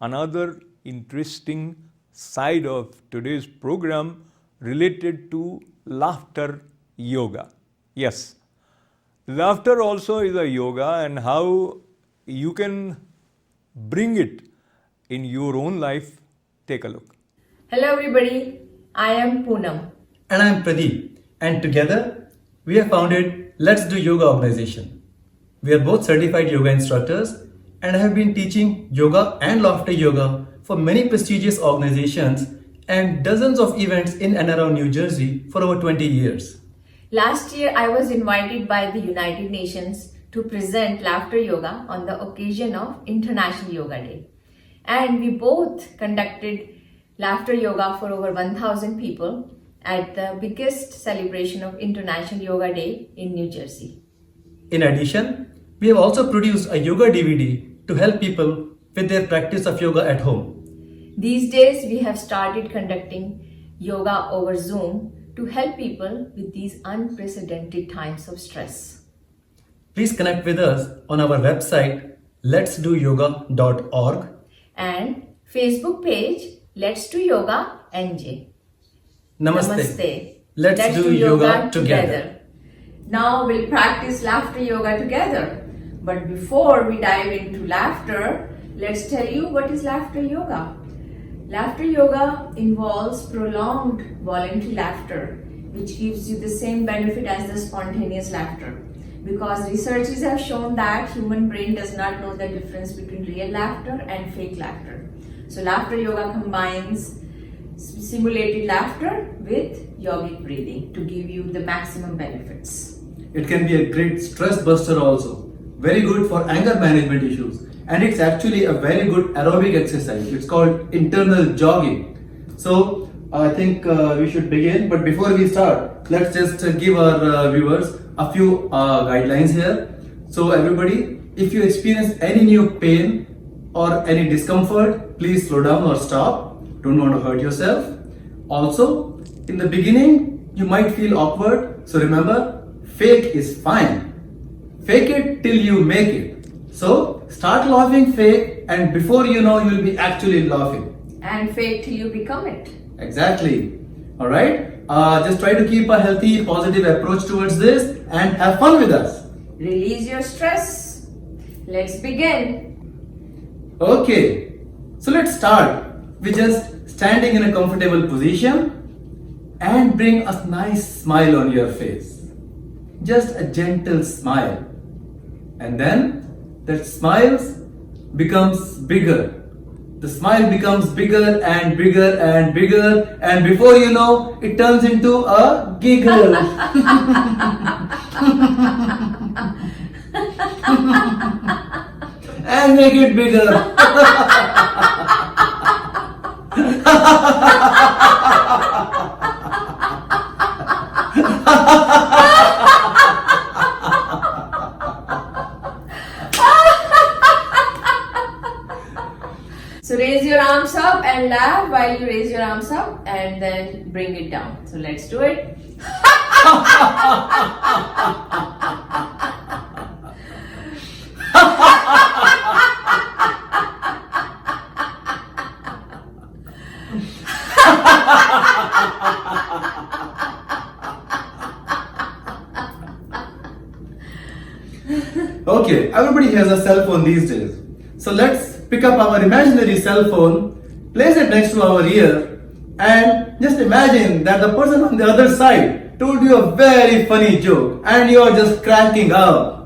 another interesting side of today's program related to laughter yoga. Yes. Laughter also is a yoga, and how you can bring it in your own life. Take a look. Hello everybody, I am Poonam. And I'm Pradeep. And together, we have founded Let's Do Yoga organization. We are both certified yoga instructors and have been teaching yoga and laughter yoga for many prestigious organizations and dozens of events in and around New Jersey for over 20 years. Last year, I was invited by the United Nations to present laughter yoga on the occasion of International Yoga Day. And we both conducted laughter yoga for over 1,000 people at the biggest celebration of International Yoga Day in New Jersey. In addition, we have also produced a yoga DVD to help people with their practice of yoga at home. These days, we have started conducting yoga over Zoom to help people with these unprecedented times of stress. Please connect with us on our website letsdoyoga.org and Facebook page Let's Do Yoga NJ. Namaste. Let's do yoga together. Now we'll practice laughter yoga together. But before we dive into laughter, let's tell you what is laughter yoga. Laughter yoga involves prolonged voluntary laughter, which gives you the same benefit as the spontaneous laughter. Because researchers have shown that human brain does not know the difference between real laughter and fake laughter. So laughter yoga combines simulated laughter with yogic breathing to give you the maximum benefits. It can be a great stress buster also. Very good for anger management issues. And it's actually a very good aerobic exercise. It's called internal jogging. So I think we should begin. But before we start, let's just give our viewers a few guidelines here. So everybody, if you experience any new pain or any discomfort, please slow down or stop. Don't want to hurt yourself. Also, in the beginning, you might feel awkward. So remember, fake is fine. Fake it till you make it. So start laughing fake, and before you know, you'll be actually laughing. And fake till you become it. Exactly. Alright? Just try to keep a healthy, positive approach towards this and have fun with us. Release your stress. Let's begin. Okay. So let's start with just standing in a comfortable position and bring a nice smile on your face. Just a gentle smile. And then that smile becomes bigger. The smile becomes bigger and bigger and bigger, and before you know, it turns into a giggle. And make it bigger. So raise your arms up and laugh while you raise your arms up, and then bring it down. So let's do it. Okay, everybody has a cell phone these days. So let's pick up our imaginary cell phone, place it next to our ear, and just imagine that the person on the other side told you a very funny joke and you are just cracking up.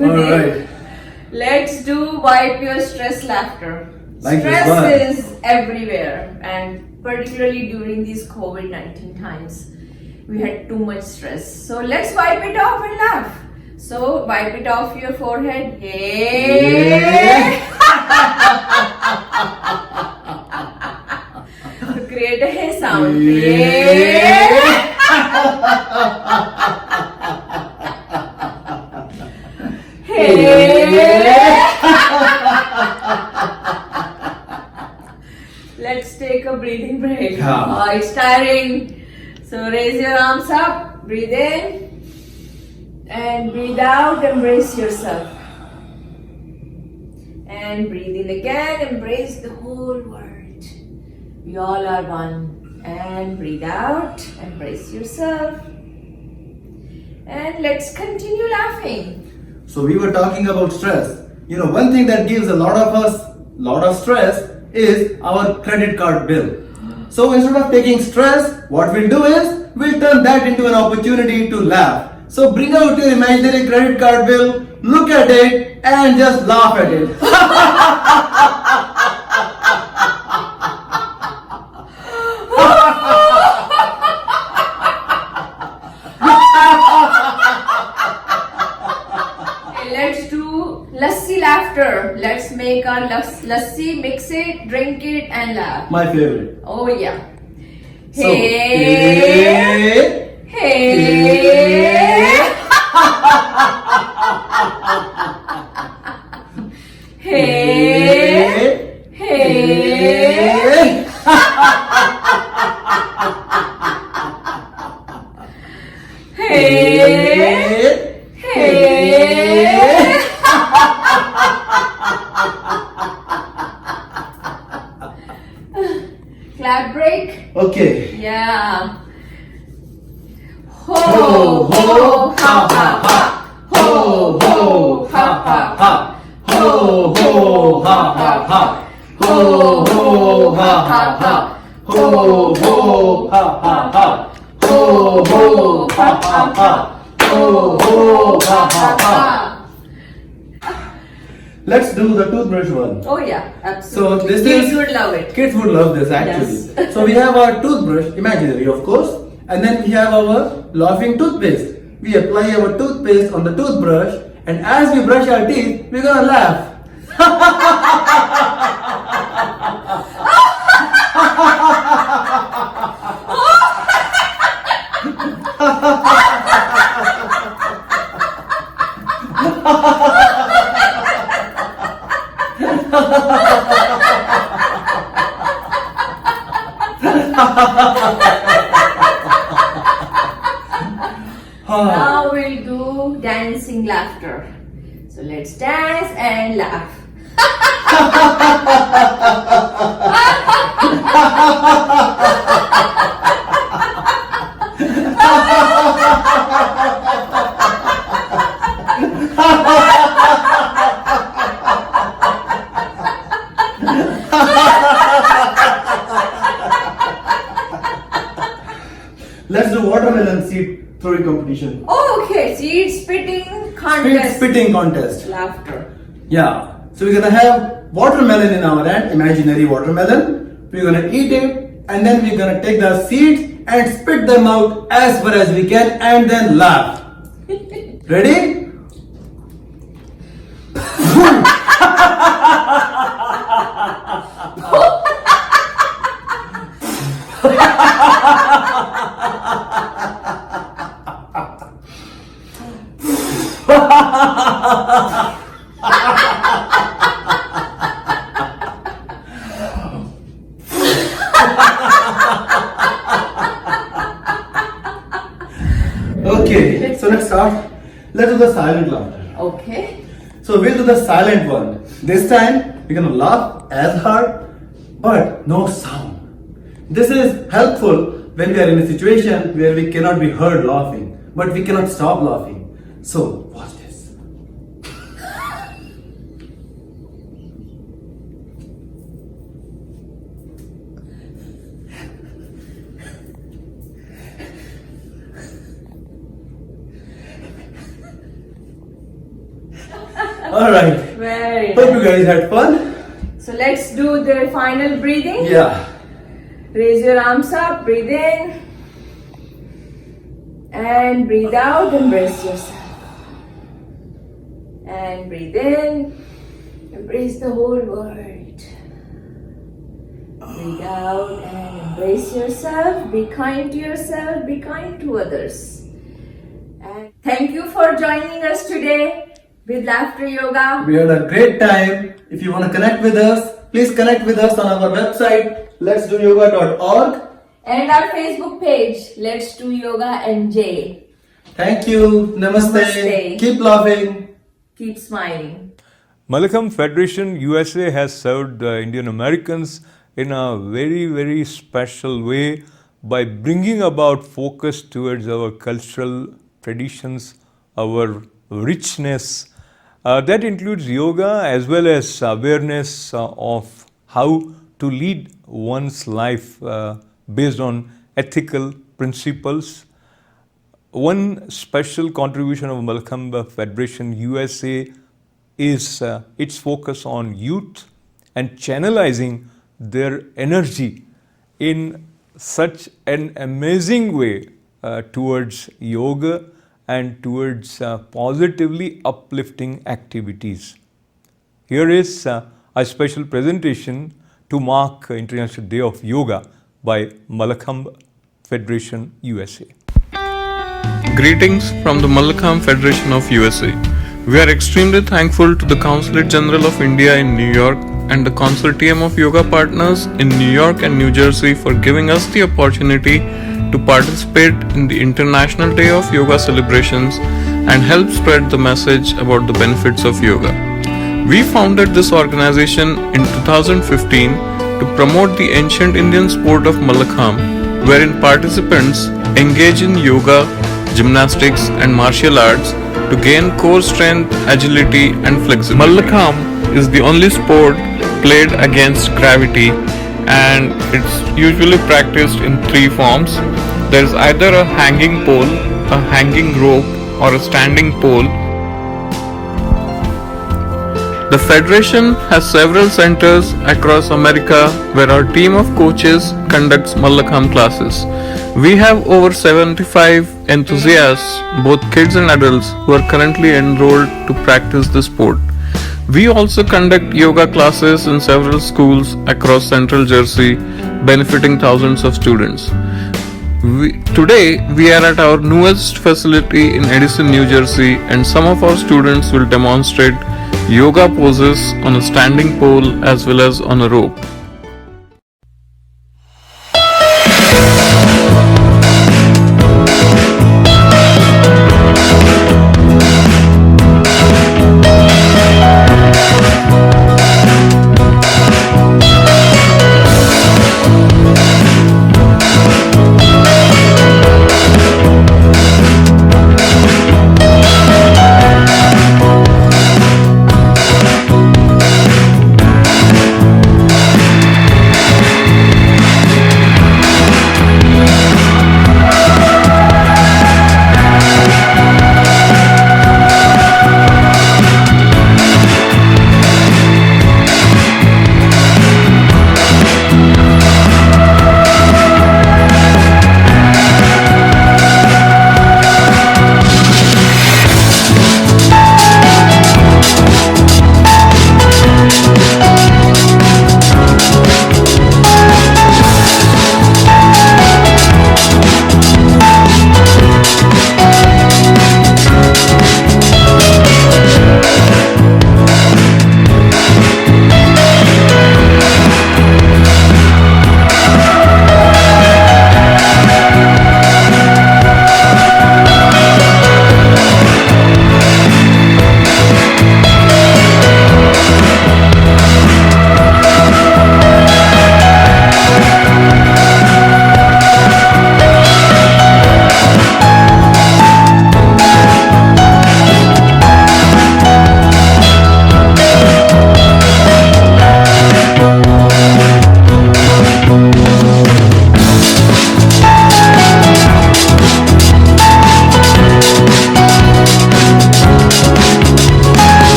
Alright. Let's do wipe your stress laughter. Like Stress is everywhere, and particularly during these COVID-19 times, we had too much stress. So let's wipe it off and laugh. So wipe it off your forehead. Yeah. To create a hey sound. Yeah. Let's take a breathing break. Yeah. It's tiring. So raise your arms up, breathe in and breathe out, embrace yourself. And breathe in again, embrace the whole world. We all are one. And breathe out, embrace yourself. And let's continue laughing. So we were talking about stress. You know, one thing that gives a lot of us lot of stress is our credit card bill. So instead of taking stress, what we'll do is we'll turn that into an opportunity to laugh. So bring out your imaginary credit card bill, look at it and just laugh at it. Let's do lassi laughter. Let's make our lassi, mix it, drink it and laugh. My favorite. Oh yeah. So, Hey, hey, hey, hey. Hey, hey. Clap break. Okay. Yeah. Ho, Ho, ho, ha, ha, ha. Ho, ho, ha, ha, ha. Ho, ho, ha, ha, ha. Ho, ho, ha, ha, ha. Ho, ho, ha, ha, ha. Ho, ho, ha, ha, ha. Ho, ho, ha, ha, ha. Let's do the toothbrush one. Oh yeah, absolutely. So this Kids is would love it. Kids would love this actually. Yes. So we have our toothbrush, imaginary of course, and then we have our laughing toothpaste. We apply our toothpaste on the toothbrush, and as we brush our teeth, we're gonna laugh. Now we'll do dancing laughter. So let's dance and laugh. Let's do watermelon seed throwing competition. Oh, okay, seed spitting contest. Spitting contest. Laughter. Yeah. So we're gonna have watermelon in our hand, imaginary watermelon. We're gonna eat it, and then we're gonna take the seeds and spit them out as far as we can, and then laugh. Ready? Okay, so let's start. Let's do the silent laughter. Okay. So we'll do the silent one. This time we're gonna laugh as hard, but no sound. This is helpful when we are in a situation where we cannot be heard laughing, but we cannot stop laughing. So watch this. Alright. Very Hope you nice. guys had fun. So let's do the final breathing. Yeah. Raise your arms up, breathe in. And breathe out, embrace yourself. And breathe in, embrace the whole world. Breathe out and embrace yourself. Be kind to yourself, be kind to others. And thank you for joining us today with Laughter Yoga. We had a great time. If you want to connect with us, please connect with us on our website, letsdoyoga.org. and our Facebook page, Let's Do Yoga NJ. Thank you. Namaste. Namaste. Keep laughing. Keep smiling. Malakam Federation USA has served Indian Americans in a very, very special way by bringing about focus towards our cultural traditions, our richness. That includes yoga as well as awareness of how to lead one's life based on ethical principles. One special contribution of Malakam Federation USA is its focus on youth and channelizing their energy in such an amazing way towards yoga and towards positively uplifting activities. Here is a special presentation to mark International Day of Yoga by Malakam Federation USA. Greetings from the Malakam Federation of USA. We are extremely thankful to the Consulate General of India in New York and the Consortium of Yoga Partners in New York and New Jersey for giving us the opportunity to participate in the International Day of Yoga celebrations and help spread the message about the benefits of yoga. We founded this organization in 2015 to promote the ancient Indian sport of Malakam, wherein participants engage in yoga, gymnastics and martial arts to gain core strength, agility and flexibility. Malakam is the only sport played against gravity and it's usually practiced in three forms. There is either a hanging pole, a hanging rope or a standing pole. The Federation has several centers across America where our team of coaches conducts Malakam classes. We have over 75 enthusiasts, both kids and adults, who are currently enrolled to practice the sport. We also conduct yoga classes in several schools across Central Jersey, benefiting thousands of students. Today, we are at our newest facility in Edison, New Jersey, and some of our students will demonstrate yoga poses on a standing pole as well as on a rope.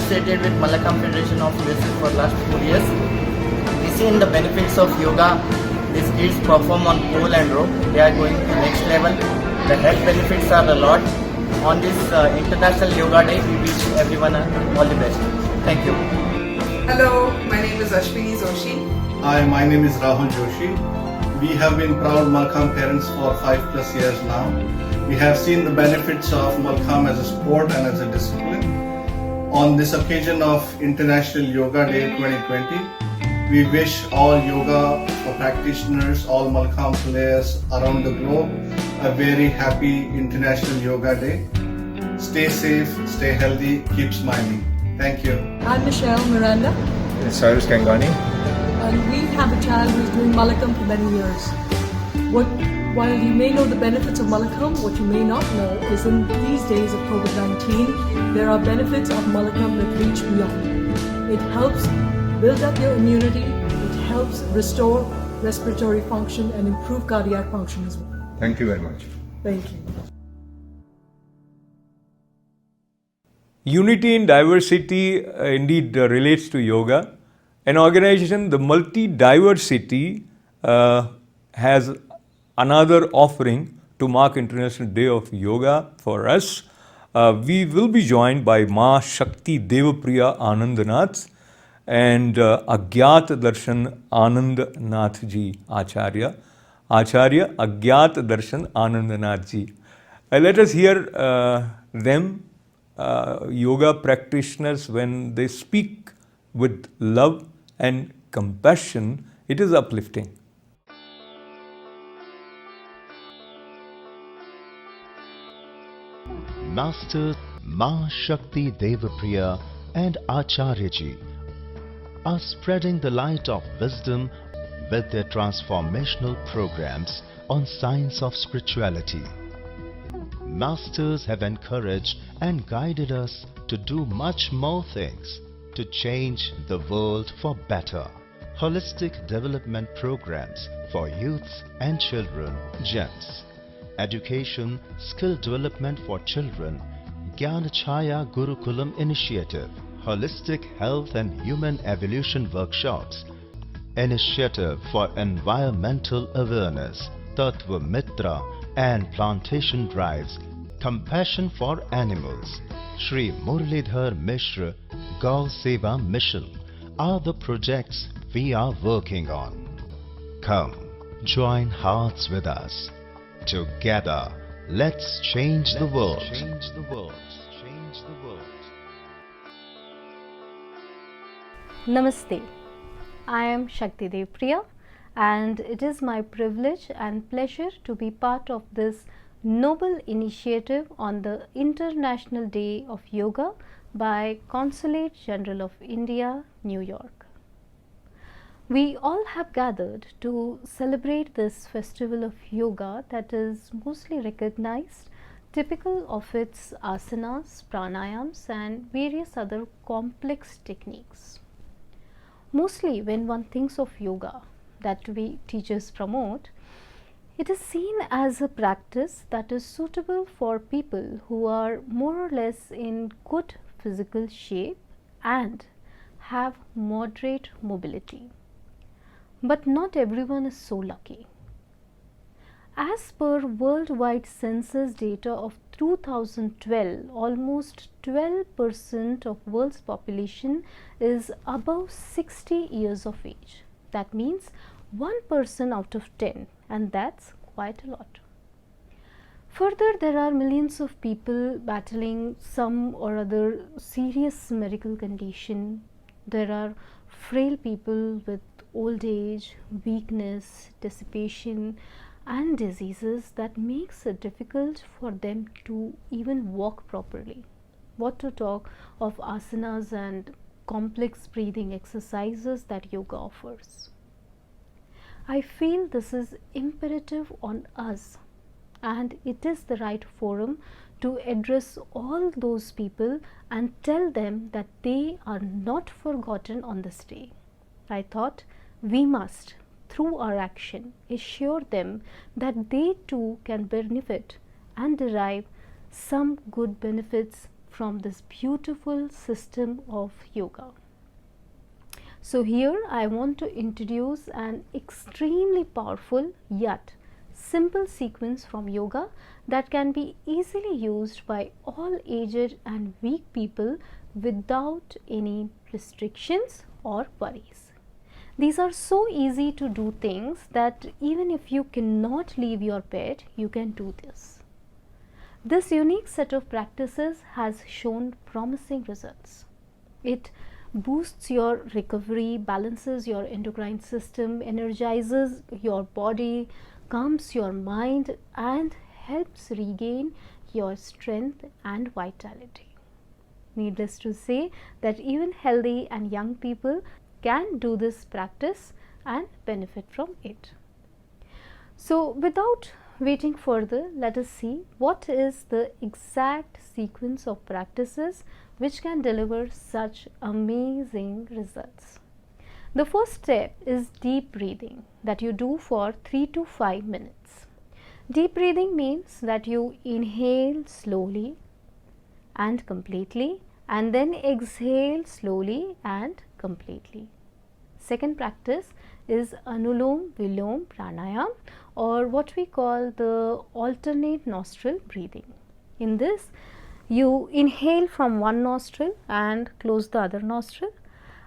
associated with Malakam Federation of USA for last 4 years. We seen the benefits of yoga. These kids perform on pole and rope. They are going to next level. The health benefits are a lot. On this International Yoga Day, we wish everyone all the best. Thank you. Hello, my name is Ashwini Joshi. Hi, my name is Rahul Joshi. We have been proud Malakam parents for 5+ years now. We have seen the benefits of Malakam as a sport and as a discipline. On this occasion of International Yoga Day 2020, we wish all yoga practitioners, all Malakam players around the globe a very happy International Yoga Day. Stay safe, stay healthy, keep smiling. Thank you. I'm Michelle Miranda. It's Cyrus Gangani. And we have a child who's doing Malakam for many years. While you may know the benefits of Malakam, what you may not know is in these days of COVID-19, there are benefits of Malakam that reach beyond. It helps build up your immunity, it helps restore respiratory function and improve cardiac function as well. Thank you very much. Thank you. Unity in diversity indeed relates to yoga. An organization, the Multi-Diversity, has another offering to mark International Day of Yoga for us. We will be joined by Ma Shakti Devapriya Anandanath and Agyat Darshan Anandanath ji Acharya. Acharya Agyat Darshan Anandanath ji. Let us hear them, yoga practitioners, when they speak with love and compassion. It is uplifting. Masters Ma Shakti Devapriya and Acharya ji are spreading the light of wisdom with their transformational programs on science of spirituality. Masters have encouraged and guided us to do much more things to change the world for better. Holistic development programs for youths and children, GEMS. Education, skill development for children, Gyan Chaya Gurukulam initiative, holistic health and human evolution workshops, initiative for environmental awareness, Tattva Mitra and plantation drives, compassion for animals, Shri Murlidhar Mishra Gau Seva Mission are the projects we are working on. Come, join hearts with us. Together, let's change the world. Change the world. Change the world. Namaste. I am Shakti Devapriya, and it is my privilege and pleasure to be part of this noble initiative on the International Day of Yoga by Consulate General of India, New York. We all have gathered to celebrate this festival of yoga that is mostly recognized, typical of its asanas, pranayams and various other complex techniques. Mostly when one thinks of yoga that we teachers promote, it is seen as a practice that is suitable for people who are more or less in good physical shape and have moderate mobility. But not everyone is so lucky. As per worldwide census data of 2012, almost 12% of world's population is above 60 years of age. That means 1% out of 10, and that's quite a lot. Further, there are millions of people battling some or other serious medical condition. There are frail people with old age, weakness, dissipation and diseases that makes it difficult for them to even walk properly. What to talk of asanas and complex breathing exercises that yoga offers. I feel this is imperative on us, and it is the right forum to address all those people and tell them that they are not forgotten on this day. I thought we must, through our action, assure them that they too can benefit and derive some good benefits from this beautiful system of yoga. So here I want to introduce an extremely powerful yet simple sequence from yoga that can be easily used by all aged and weak people without any restrictions or worries. These are so easy to do things that even if you cannot leave your bed, you can do this. This unique set of practices has shown promising results. It boosts your recovery, balances your endocrine system, energizes your body, calms your mind, and helps regain your strength and vitality. Needless to say that even healthy and young people can do this practice and benefit from it. So without waiting further, let us see what is the exact sequence of practices which can deliver such amazing results. The first step is deep breathing that you do for 3 to 5 minutes. Deep breathing means that you inhale slowly and completely and then exhale slowly and completely. Second practice is Anulom Vilom Pranayam, or what we call the alternate nostril breathing. In this, you inhale from one nostril and close the other nostril,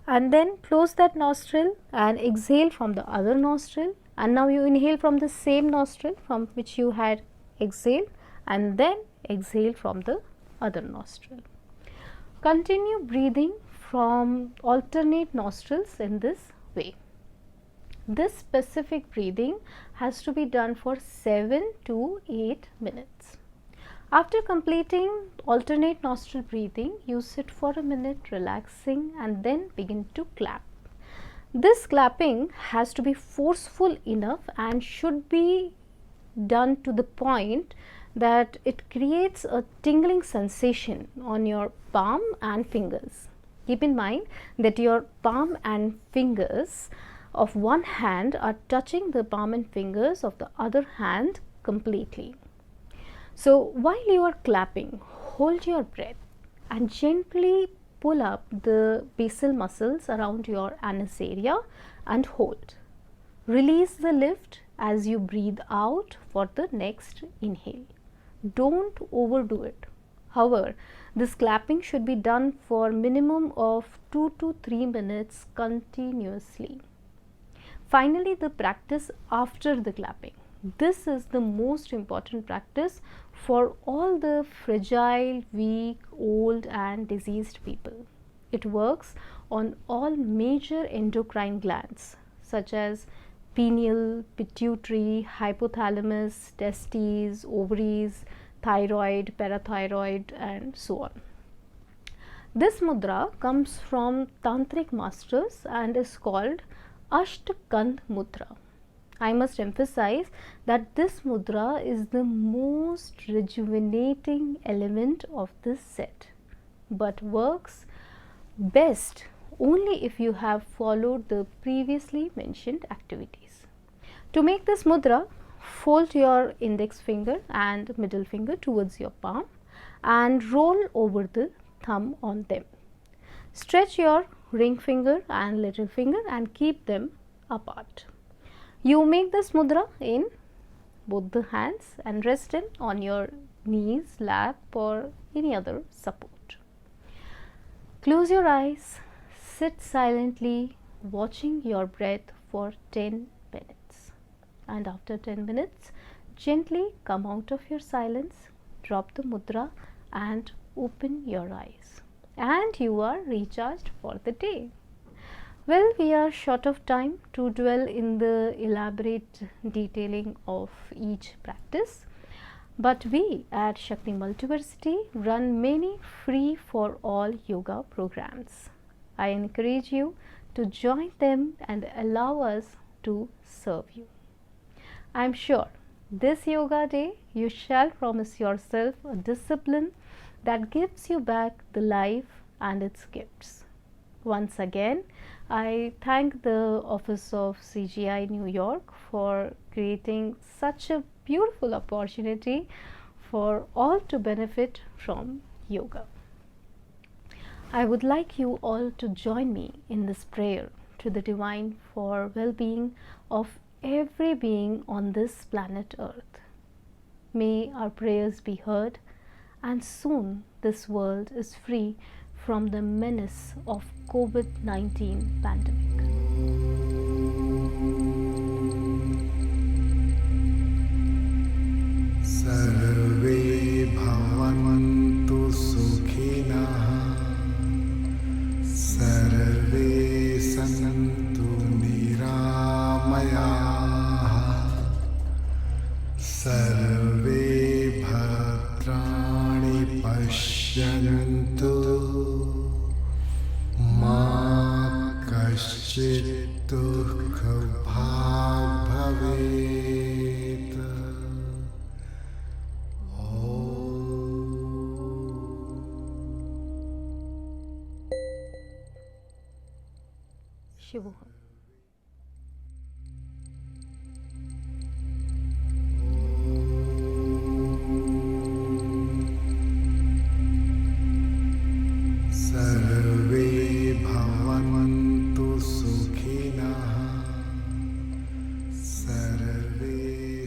and then close that nostril and exhale from the other nostril, and now you inhale from the same nostril from which you had exhaled and then exhale from the other nostril. Continue breathing from alternate nostrils in this way. This specific breathing has to be done for 7 to 8 minutes. After completing alternate nostril breathing, you sit for a minute relaxing and then begin to clap. This clapping has to be forceful enough and should be done to the point that it creates a tingling sensation on your palm and fingers. Keep in mind that your palm and fingers of one hand are touching the palm and fingers of the other hand completely. So while you are clapping, hold your breath and gently pull up the basal muscles around your anus area and hold. Release the lift as you breathe out for the next inhale. Don't overdo it. However, this clapping should be done for minimum of 2 to 3 minutes continuously. Finally, the practice after the clapping. This is the most important practice for all the fragile, weak, old and diseased people. It works on all major endocrine glands such as pineal, pituitary, hypothalamus, testes, ovaries, thyroid, parathyroid and so on. This mudra comes from tantric masters and is called Ashtakand mudra. I must emphasize that this mudra is the most rejuvenating element of this set, but works best only if you have followed the previously mentioned activities. To make this mudra, fold your index finger and middle finger towards your palm and roll over the thumb on them. Stretch your ring finger and little finger and keep them apart. You make this mudra in both the hands and rest them on your knees, lap or any other support. Close your eyes, sit silently watching your breath for 10 minutes. And after 10 minutes, gently come out of your silence, drop the mudra and open your eyes. And you are recharged for the day. Well, we are short of time to dwell in the elaborate detailing of each practice, but we at Shakti Multiversity run many free for all yoga programs. I encourage you to join them and allow us to serve you. I am sure this yoga day you shall promise yourself a discipline that gives you back the life and its gifts. Once again, I thank the Office of CGI New York for creating such a beautiful opportunity for all to benefit from yoga. I would like you all to join me in this prayer to the Divine for well-being of every being on this planet Earth. May our prayers be heard, and soon this world is free from the menace of COVID-19 pandemic. सर्वे भवन्तु सुखिनः सर्वे सन्तु निरामयाः सर्वे भद्राणि पश्यन्तु मा कश्चित् दुःखभाग् भवेत्। Shivoham. सर्वे भवन्तु सुखिनः सर्वे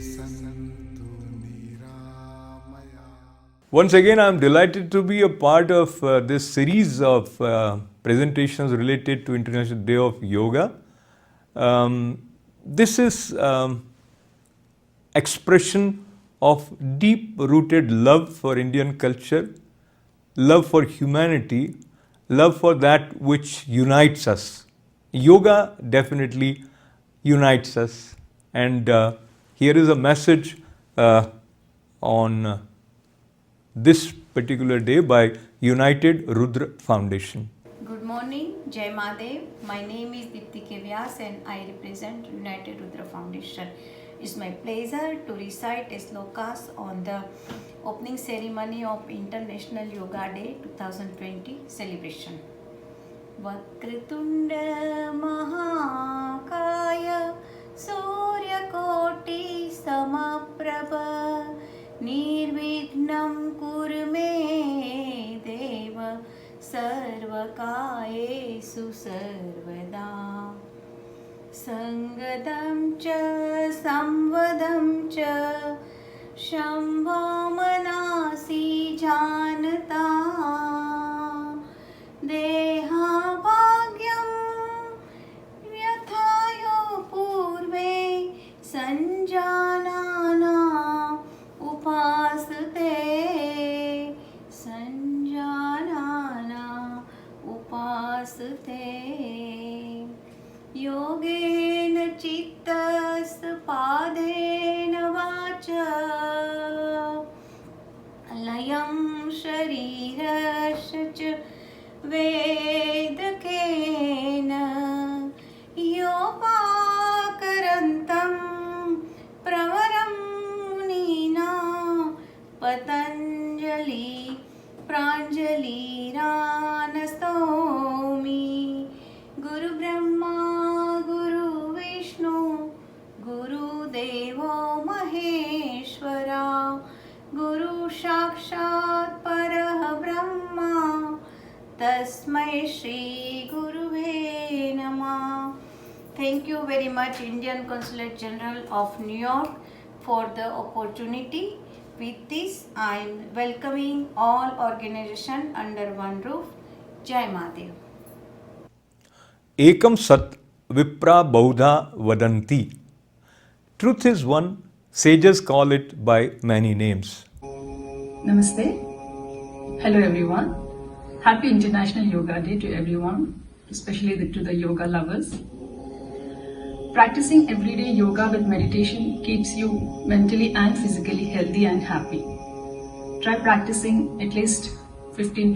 सन्तु निरामयाः। Once again, I am delighted to be a part of this series of presentations related to International Day of Yoga. This is expression of deep-rooted love for Indian culture, love for humanity, love for that which unites us. Yoga definitely unites us, and here is a message on this particular day by United Rudra Foundation. Good morning, Jai Mahadev. My name is Dipti Vyas and I represent United Rudra Foundation. It's my pleasure to recite a slokas on the opening ceremony of International Yoga Day 2020 celebration. Vakratunda Mahakaya Suryakoti Samaprabha Nirvignam Kurme Deva Sarvakayesu Sarvada Sangadam cha Samvadam cha Shambhamanasi Janata Deha Bhagyam Vyathayo Purve Sanjanana Upasate Sanjanana Upasate Yogena Chittas Padena Vacha Layam Sharirascha Vedakena Yopakarantam Pravaram Munina Patanjali Pranjali Ranastomi Guru Brahma Guru Vishnu Guru Devo Maheshwara Guru Shakshat Parah Brahma Tasmai Shri Guruve Namah. Thank you very much, Indian Consulate General of New York, for the opportunity. With this, I am welcoming all organizations under one roof. Jai Mahadev. Ekam Sat Vipra Baudha Vadanti. Truth is one, sages call it by many names. Namaste. Hello everyone. Happy International Yoga Day to everyone, especially to the yoga lovers. Practicing everyday yoga with meditation keeps you mentally and physically healthy and happy. Try practicing at least 15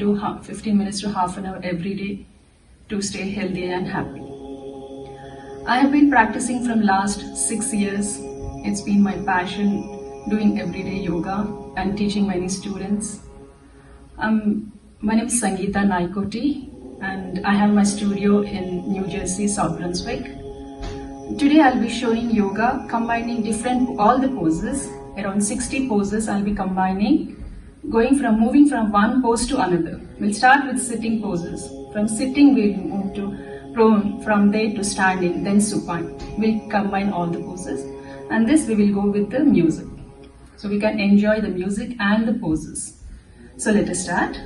minutes to half an hour every day to stay healthy and happy. I have been practicing from last 6 years. It's been my passion doing everyday yoga and teaching many students. My name is Sangeeta and I have my studio in New Jersey, South Brunswick. Today I'll be showing yoga combining all the poses, around 60 poses I'll be combining moving from one pose to another. We'll start with sitting poses. From sitting, we'll move to prone, from there to standing, then supine. We'll combine all the poses, and this we will go with the music. So we can enjoy the music and the poses. So let us start.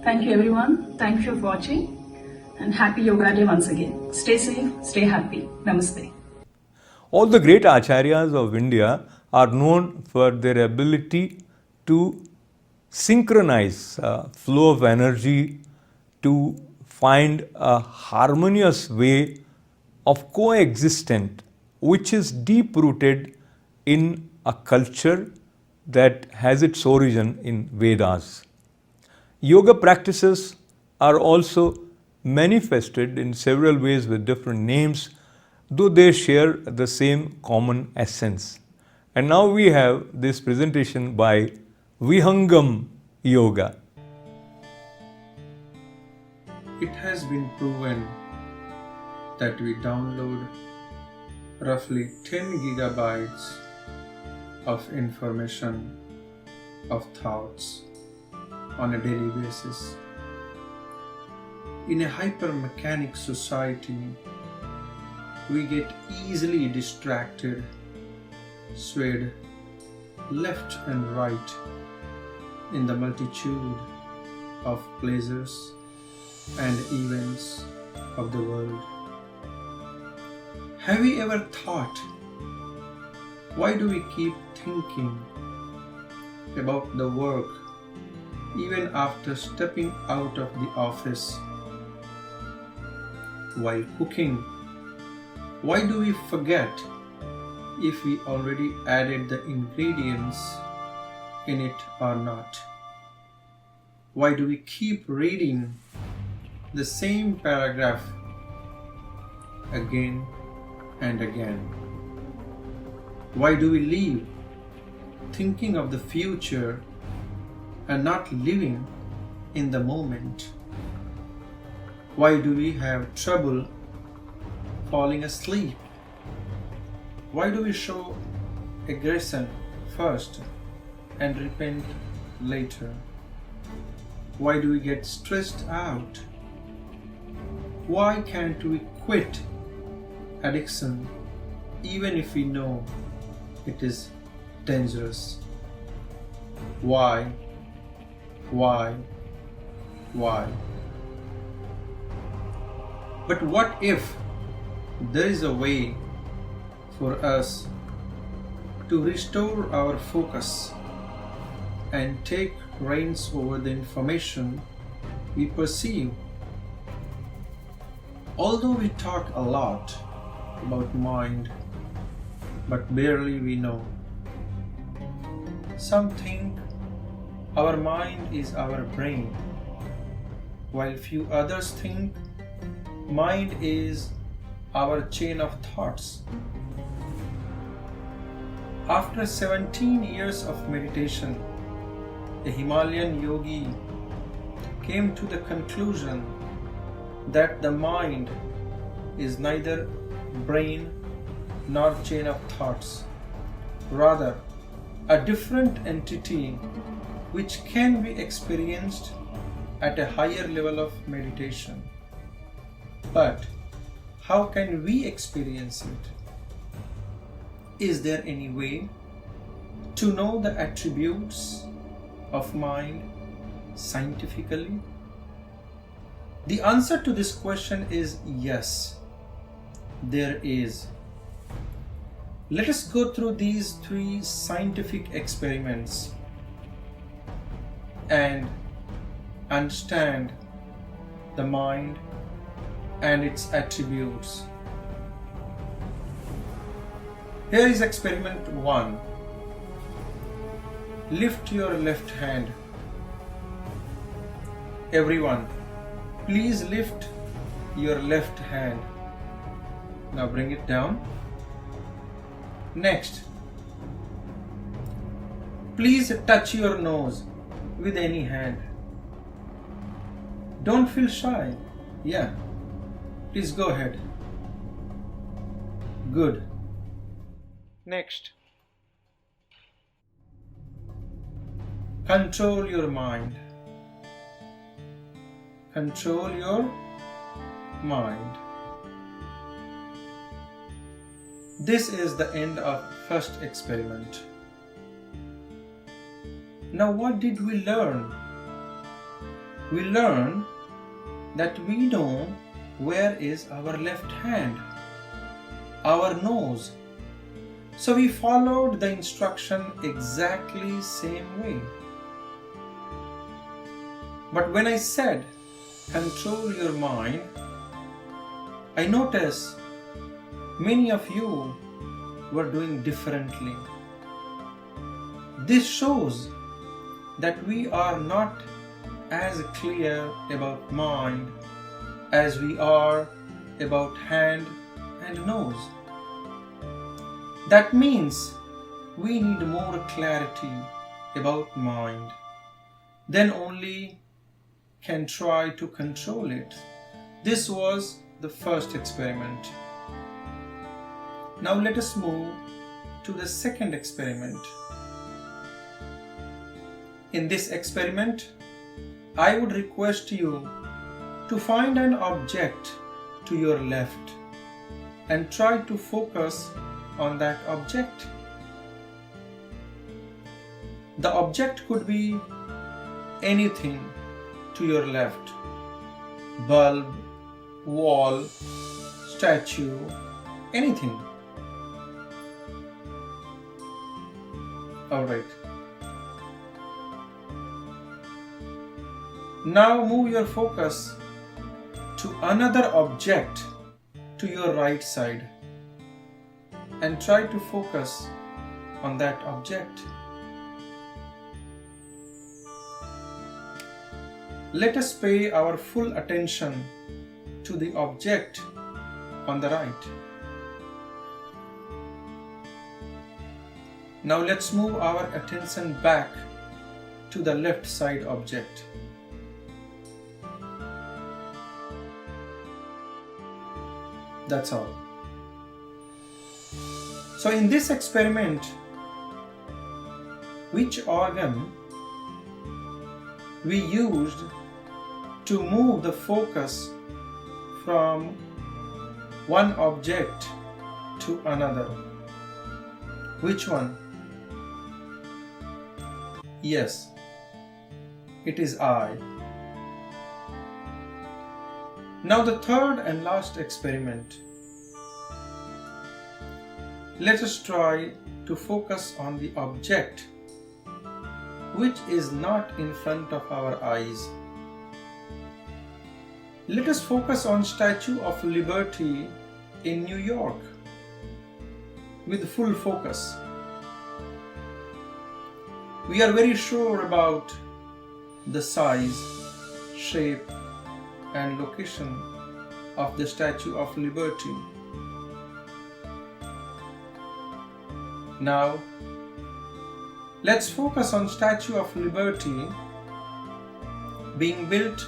Thank you everyone. Thank you for watching. And happy Yoga Day once again. Stay safe, stay happy. Namaste. All the great acharyas of India are known for their ability to synchronize flow of energy, to find a harmonious way of coexistent, which is deep rooted in a culture that has its origin in Vedas. Yoga practices are also manifested in several ways with different names, though they share the same common essence. And now we have this presentation by Vihangam Yoga. It has been proven that we download roughly 10 gigabytes of information, of thoughts on a daily basis. In a hyper-mechanic society, we get easily distracted, swayed left and right in the multitude of pleasures and events of the world. Have you ever thought, why do we keep thinking about the work even after stepping out of the office? While cooking, why do we forget if we already added the ingredients in it or not? Why do we keep reading the same paragraph again and again? Why do we live thinking of the future and not living in the moment? Why do we have trouble falling asleep? Why do we show aggression first and repent later? Why do we get stressed out? Why can't we quit addiction even if we know it is dangerous? Why? But what if there is a way for us to restore our focus and take reins over the information we perceive? Although we talk a lot about mind, but barely we know. Some think our mind is our brain, while few others think mind is our chain of thoughts. After 17 years of meditation, a Himalayan yogi came to the conclusion that the mind is neither brain nor chain of thoughts, rather a different entity which can be experienced at a higher level of meditation. But how can we experience it? Is there any way to know the attributes of mind scientifically? The answer to this question is yes, there is. Let us go through these 3 scientific experiments and understand the mind and its attributes. Here is experiment 1. Lift your left hand. Everyone, please lift your left hand. Now bring it down. Next, please touch your nose with any hand. Don't feel shy. Yeah, please go ahead. Good. Next, control your mind. Control your mind. This is the end of first experiment. Now what did we learn? We learned that we know where is our left hand? Our nose. So we followed the instruction exactly same way. But when I said control your mind, I noticed many of you were doing differently. This shows that we are not as clear about mind as we are about hand and nose. That means we need more clarity about mind. Then only can try to control it. This was the first experiment. Now let us move to the second experiment. In this experiment, I would request you to find an object to your left and try to focus on that object. The object could be anything to your left: bulb, wall, statue, anything. Alright. Now move your focus to another object to your right side and try to focus on that object. Let us pay our full attention to the object on the right. Now let's move our attention back to the left side object. That's all. So in this experiment, which organ we used to move the focus from one object to another? Which one? Yes, it is eye. Now the third and last experiment. Let us try to focus on the object which is not in front of our eyes. Let us focus on Statue of Liberty in New York with full focus. We are very sure about the size, shape, and location of the Statue of Liberty. Now, let's focus on Statue of Liberty being built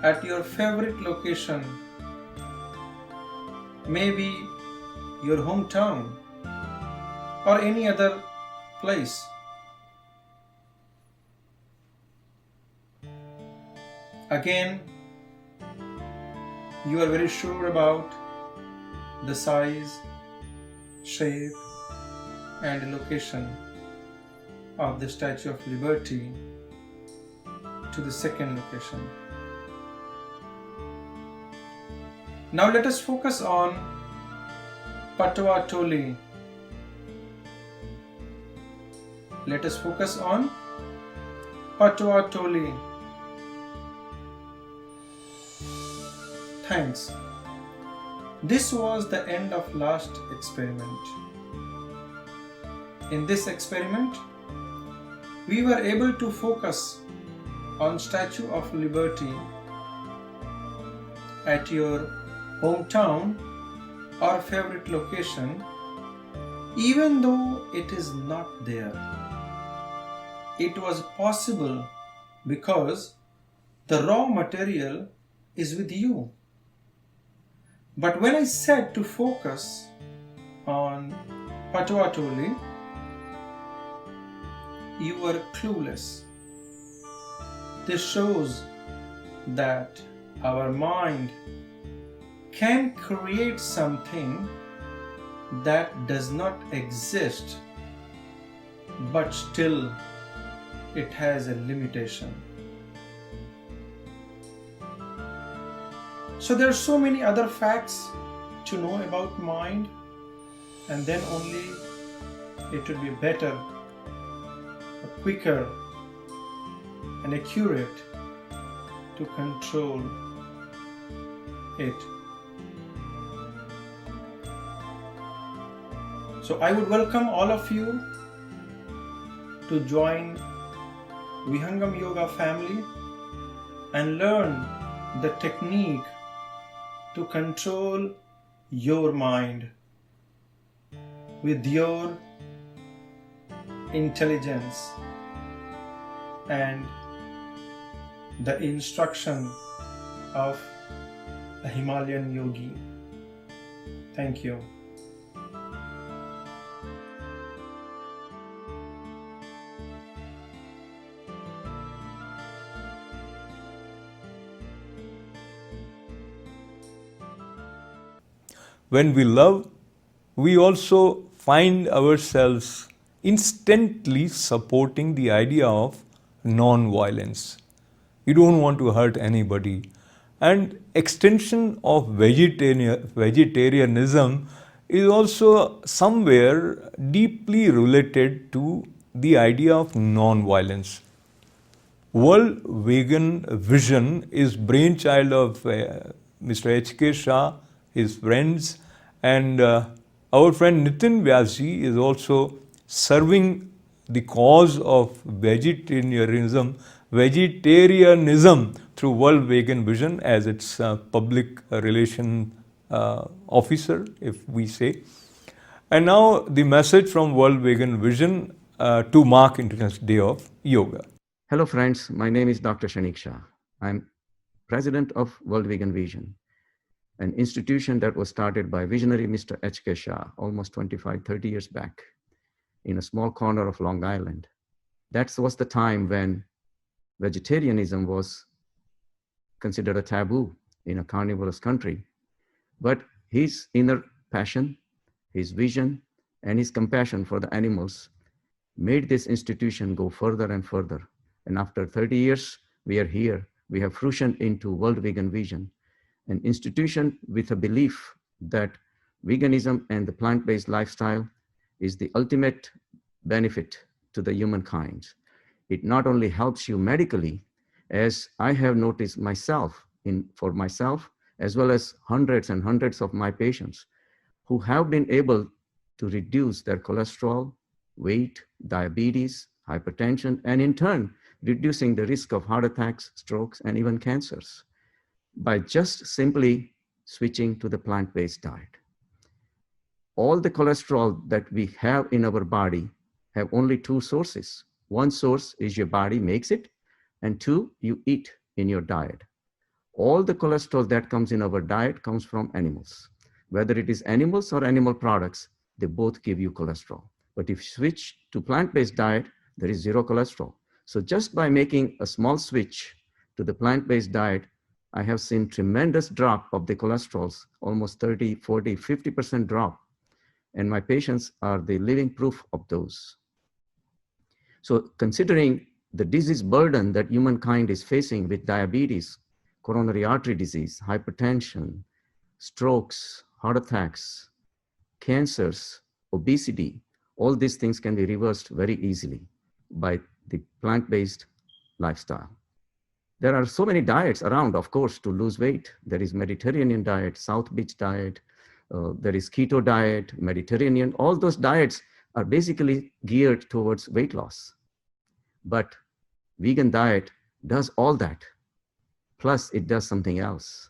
at your favorite location, maybe your hometown or any other place. Again, you are very sure about the size, shape, and location of the Statue of Liberty to the second location. Now let us focus on Patuatoli. Let us focus on Patuatoli. Thanks. This was the end of last experiment. In this experiment, we were able to focus on Statue of Liberty at your hometown or favorite location, even though it is not there. It was possible because the raw material is with you. But when I said to focus on Patuatoli, you were clueless. This shows that our mind can create something that does not exist, but still it has a limitation. So there are so many other facts to know about mind, and then only it will be better, quicker and accurate to control it. So I would welcome all of you to join Vihangam Yoga family and learn the technique to control your mind with your intelligence and the instruction of a Himalayan yogi. Thank you. When we love, we also find ourselves instantly supporting the idea of non-violence. You don't want to hurt anybody. And extension of vegetarianism is also somewhere deeply related to the idea of non-violence. World Vegan Vision is brainchild of Mr. H.K. Shah, his friends, and our friend Nitin Vyasji is also serving the cause of vegetarianism through World Vegan Vision as its public relation officer, if we say. And now the message from World Vegan Vision to mark International Day of Yoga. Hello friends, my name is Dr. Shanik Shah. I'm president of World Vegan Vision, an institution that was started by visionary Mr. H.K. Shah almost 25-30 years back in a small corner of Long Island. That was the time when vegetarianism was considered a taboo in a carnivorous country. But his inner passion, his vision, and his compassion for the animals made this institution go further and further. And after 30 years, we are here. We have fruitioned into World Vegan Vision, an institution with a belief that veganism and the plant-based lifestyle is the ultimate benefit to the humankind. It not only helps you medically, as I have noticed for myself, as well as hundreds and hundreds of my patients who have been able to reduce their cholesterol, weight, diabetes, hypertension, and in turn, reducing the risk of heart attacks, strokes, and even cancers by just simply switching to the plant-based diet. All the cholesterol that we have in our body have only two sources. One source is your body makes it, and two, you eat in your diet. All the cholesterol that comes in our diet comes from animals. Whether it is animals or animal products, they both give you cholesterol. But if you switch to plant-based diet, there is zero cholesterol. So just by making a small switch to the plant-based diet, I have seen tremendous drop of the cholesterols, almost 30, 40, 50% drop. And my patients are the living proof of those. So considering the disease burden that humankind is facing with diabetes, coronary artery disease, hypertension, strokes, heart attacks, cancers, obesity, all these things can be reversed very easily by the plant-based lifestyle. There are so many diets around, of course, to lose weight. There is Mediterranean diet, South Beach diet, there is keto diet, Mediterranean. All those diets are basically geared towards weight loss. But vegan diet does all that. Plus, it does something else.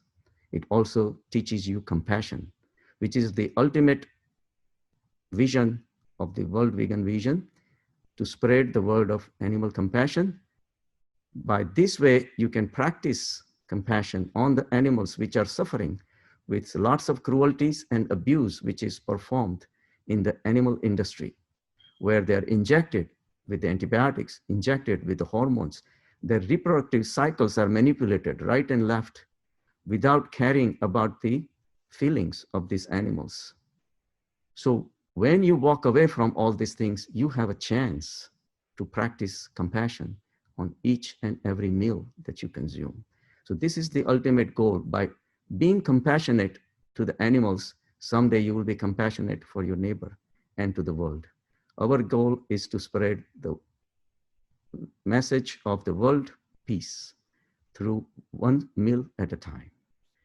It also teaches you compassion, which is the ultimate vision of the World Vegan Vision, to spread the word of animal compassion. By this way, you can practice compassion on the animals which are suffering with lots of cruelties and abuse which is performed in the animal industry, where they're injected with the antibiotics, injected with the hormones. Their reproductive cycles are manipulated right and left without caring about the feelings of these animals. So when you walk away from all these things, you have a chance to practice compassion on each and every meal that you consume. So this is the ultimate goal. By being compassionate to the animals, someday you will be compassionate for your neighbor and to the world. Our goal is to spread the message of the world peace through one meal at a time.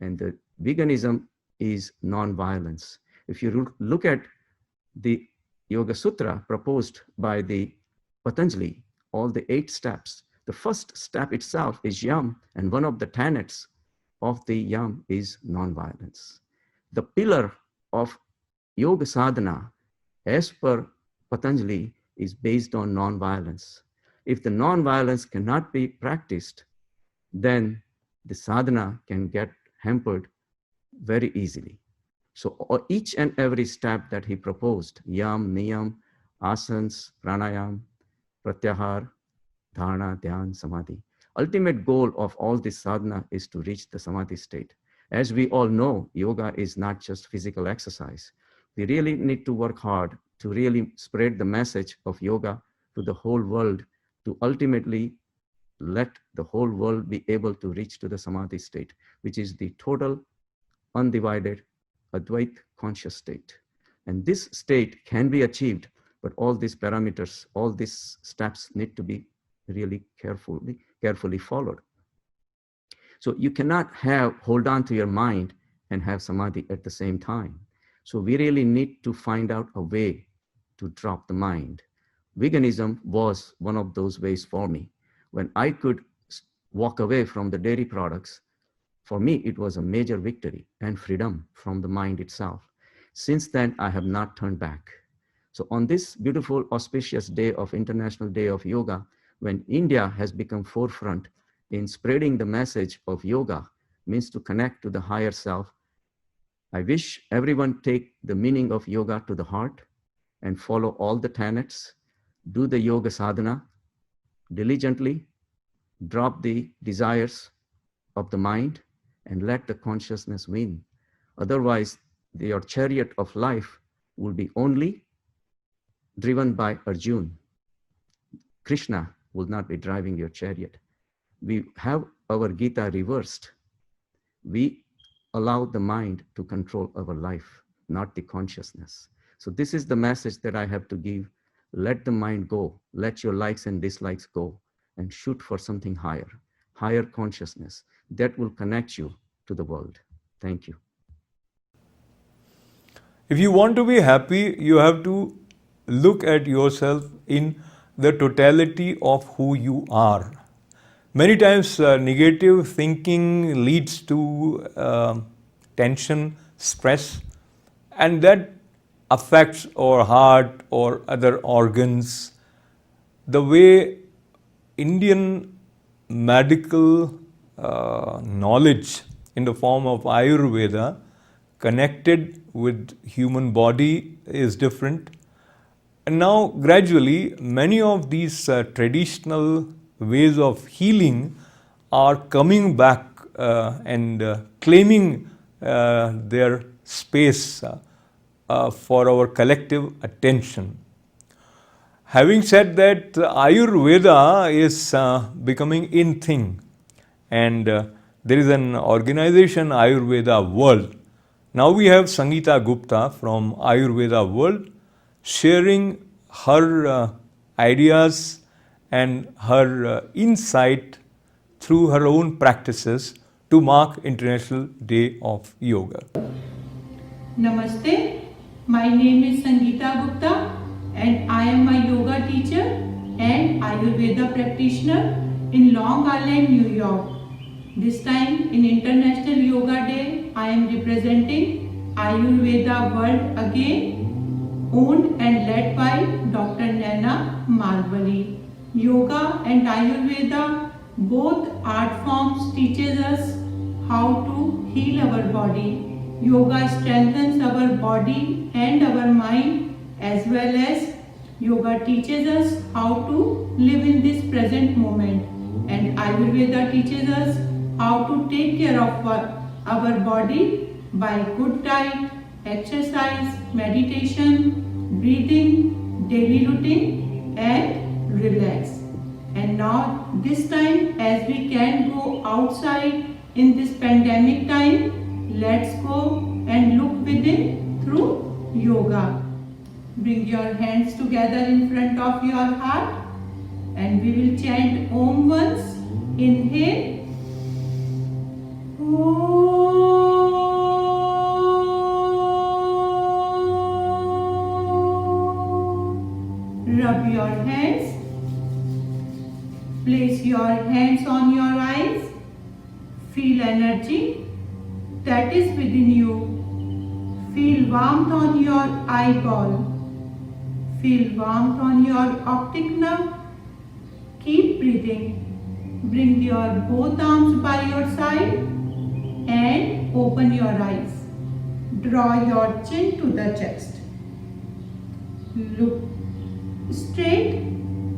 And the veganism is non-violence. If you look at the Yoga Sutra proposed by the Patanjali, all the 8 steps, the first step itself is yam, and one of the tenets of the yam is non-violence. The pillar of yoga sadhana, as per Patanjali, is based on non-violence. If the non-violence cannot be practiced, then the sadhana can get hampered very easily. So each and every step that he proposed, yam, niyam, asanas, pranayam, pratyahar, dharana, dhyan, samadhi. Ultimate goal of all this sadhana is to reach the samadhi state. As we all know, yoga is not just physical exercise. We really need to work hard to really spread the message of yoga to the whole world, to ultimately let the whole world be able to reach to the samadhi state, which is the total, undivided, Advait conscious state. And this state can be achieved, but all these parameters, all these steps need to be really carefully followed. So you cannot hold on to your mind and have samadhi at the same time. So we really need to find out a way to drop the mind. Veganism was one of those ways for me. When I could walk away from the dairy products, for me, it was a major victory and freedom from the mind itself. Since then, I have not turned back. So on this beautiful, auspicious day of International Day of Yoga, when India has become forefront in spreading the message of yoga, means to connect to the higher self, I wish everyone take the meaning of yoga to the heart and follow all the tenets, do the yoga sadhana diligently, drop the desires of the mind, and let the consciousness win. Otherwise, your chariot of life will be only driven by Arjuna. Krishna will not be driving your chariot. We have our Gita reversed. We allow the mind to control our life, not the consciousness. So this is the message that I have to give. Let the mind go. Let your likes and dislikes go and shoot for something higher, higher consciousness that will connect you to the world. Thank you. If you want to be happy, you have to look at yourself in the totality of who you are. Many times negative thinking leads to tension, stress, and that affects our heart or other organs. The way Indian medical knowledge in the form of Ayurveda connected with human body is different. And now gradually many of these traditional ways of healing are coming back and claiming their space for our collective attention. Having said that, Ayurveda is becoming in thing, and there is an organization, Ayurveda World. Now we have Sangeeta Gupta from Ayurveda World sharing her ideas and her insight through her own practices to mark International Day of Yoga. Namaste, my name is Sangeeta Gupta and I am a yoga teacher and Ayurveda practitioner in Long Island, New York. This time in International Yoga Day, I am representing Ayurveda World again, owned and led by Dr. Naina Malwari. Yoga and Ayurveda, both art forms, teaches us how to heal our body. Yoga strengthens our body and our mind, as well as yoga teaches us how to live in this present moment. And Ayurveda teaches us how to take care of our body by good diet, exercise, meditation, breathing, daily routine, and relax. And now this time, as we can go outside in this pandemic time, Let's go and look within through yoga. Bring your hands together in front of your heart and we will chant Om once. Inhale. Rub your hands. Place your hands on your eyes. Feel energy that is within you. Feel warmth on your eyeball. Feel warmth on your optic nerve. Keep breathing. Bring your both arms by your side and open your eyes. Draw your chin to the chest. Look straight.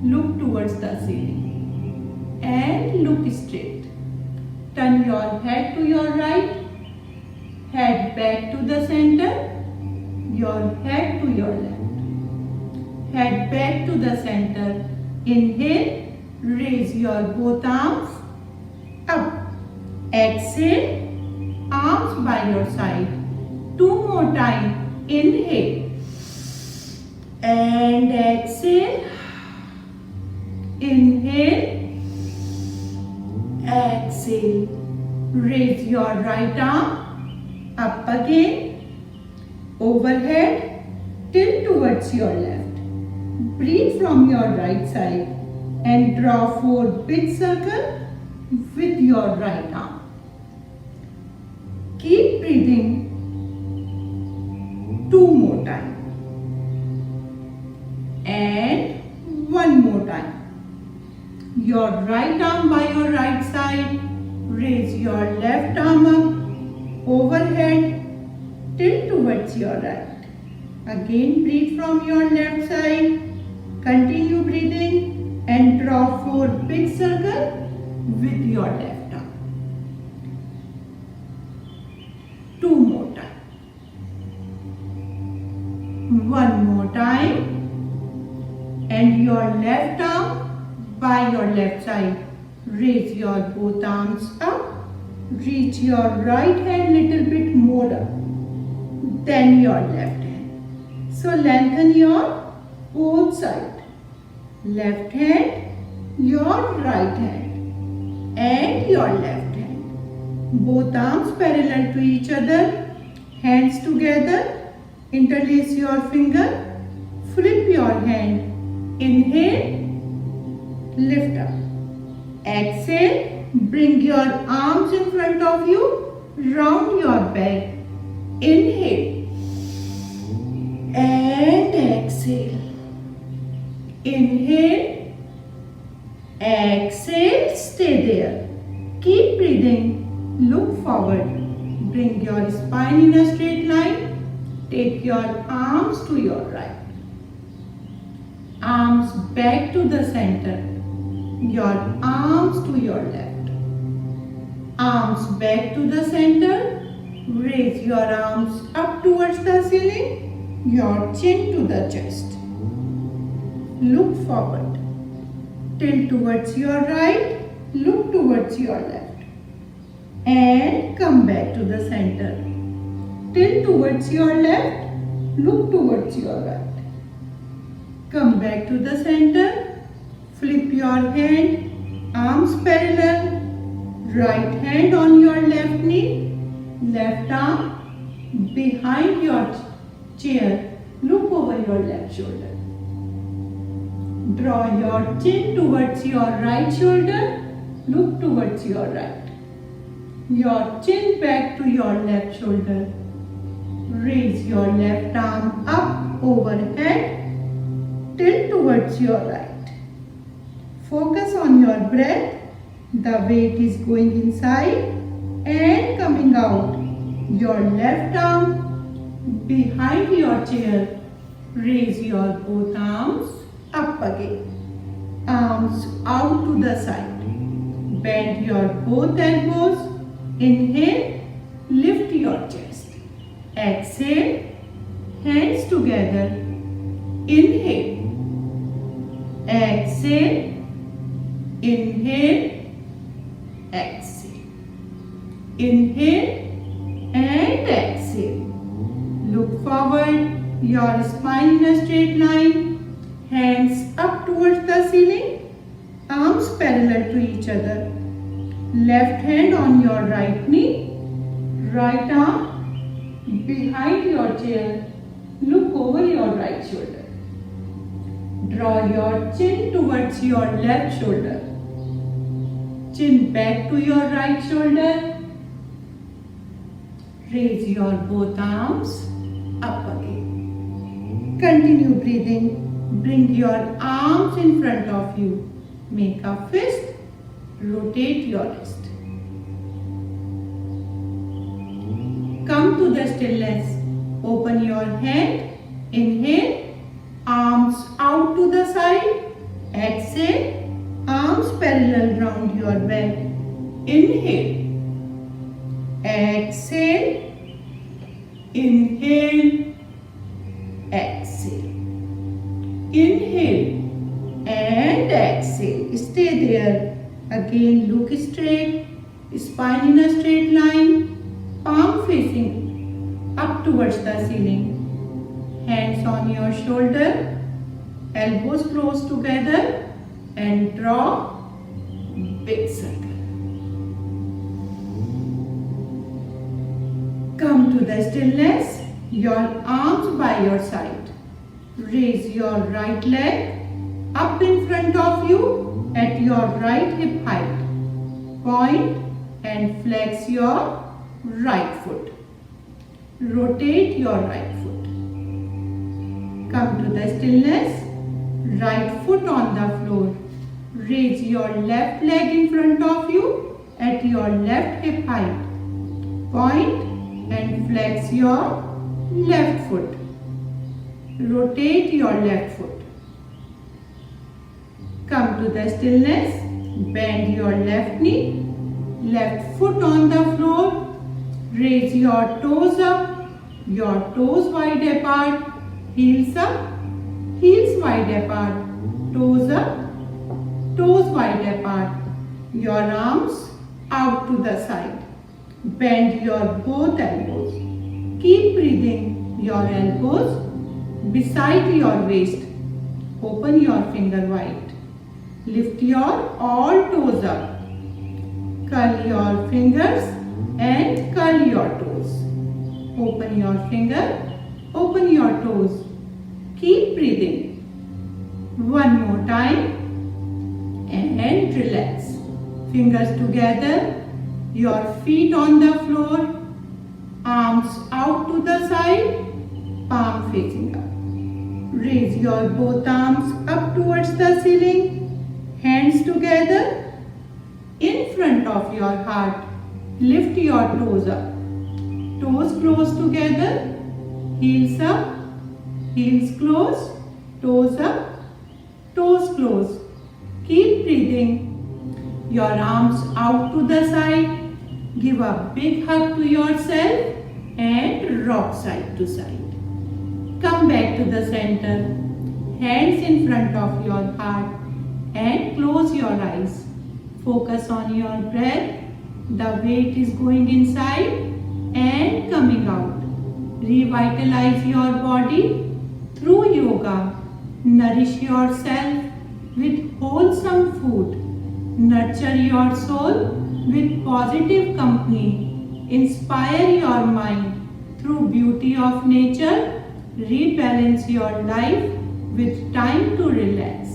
Look towards the ceiling. And look straight. Turn your head to your right. Head back to the center. Your head to your left. Head back to the center. Inhale. Raise your both arms up. Exhale. Arms by your side. 2 more times. Inhale. And exhale. Inhale. Exhale. Raise your right arm up again. Overhead. Tilt towards your left. Breathe from your right side. And draw 4 big circles with your right arm. Keep breathing 2 more times. And 1 more time. Your right arm by your right side. Raise your left arm up. Overhead. Tilt towards your right. Again breathe from your left side. Continue breathing. And draw 4 big circles with your left arm. 2 more times. 1 more time. And your left arm by your left side. Raise your both arms up. Reach your right hand little bit more up. Then your left hand. So lengthen your both sides. Left hand, your right hand and your left hand. Both arms parallel to each other. Hands together. Interlace your finger. Flip your hand. Inhale. Lift up. Exhale. Bring your arms in front of you. Round your back. Inhale. And exhale. Inhale, exhale, stay there. Keep breathing, look forward. Bring your spine in a straight line. Take your arms to your right. Arms back to the center. Your arms to your left. Arms back to the center. Raise your arms up towards the ceiling. Your chin to the chest. Look forward. Tilt towards your right. Look towards your left. And come back to the center. Tilt towards your left. Look towards your right. Come back to the center. Flip your hand. Arms parallel. Right hand on your left knee. Left arm behind your chair. Look over your left shoulder. Draw your chin towards your right shoulder. Look towards your right. Your chin back to your left shoulder. Raise your left arm up overhead. Tilt towards your right. Focus on your breath. The weight is going inside and coming out. Your left arm behind your chair. Raise your both arms up again. Arms out to the side. Bend your both elbows. Inhale. Lift your chest. Exhale. Hands together. Inhale. Exhale. Inhale. Exhale. Inhale and exhale. Look forward, your spine in a straight line, hands up towards the ceiling, arms parallel to each other. Left hand on your right knee, right arm behind your chair. Look over your right shoulder. Draw your chin towards your left shoulder. Chin back to your right shoulder. Raise your both arms up again. Continue breathing. Bring your arms in front of you. Make a fist. Rotate your wrist. Come to the stillness. Open your hand. Inhale. Arms out to the side. Exhale. Arms parallel round your back. Inhale. Exhale. Inhale. Exhale. Inhale and exhale. Stay there. Again, look straight. Spine in a straight line. Palm facing up towards the ceiling. Hands on your shoulder. Elbows close together and draw big circle. Come to the stillness. Your arms by your side. Raise your right leg up in front of you at your right hip height. Point and flex your right foot. Rotate your right foot. Come to the stillness. Right foot on the floor. Raise your left leg in front of you at your left hip height. Point and flex your left foot. Rotate your left foot. Come to the stillness. Bend your left knee. Left foot on the floor. Raise your toes up. Your toes wide apart. Heels up. Heels wide apart. Toes up. Toes wide apart. Your arms out to the side. Bend your both elbows. Keep breathing. Your elbows beside your waist. Open your finger wide. Lift your all toes up. Curl your fingers and curl your toes. Open your finger. Open your toes. Keep breathing. One more time. And relax. Fingers together. Your feet on the floor. Arms out to the side. Palm facing up. Raise your both arms up towards the ceiling. Hands together. In front of your heart. Lift your toes up. Toes close together. Heels up. Heels close. Toes up. Toes close. Keep breathing. Your arms out to the side. Give a big hug to yourself and rock side to side. Come back to the center. Hands in front of your heart and close your eyes. Focus on your breath. The weight is going inside and coming out. Revitalize your body through yoga. Nourish yourself with wholesome food. Nurture your soul with positive company. Inspire your mind through beauty of nature. Rebalance your life with time to relax.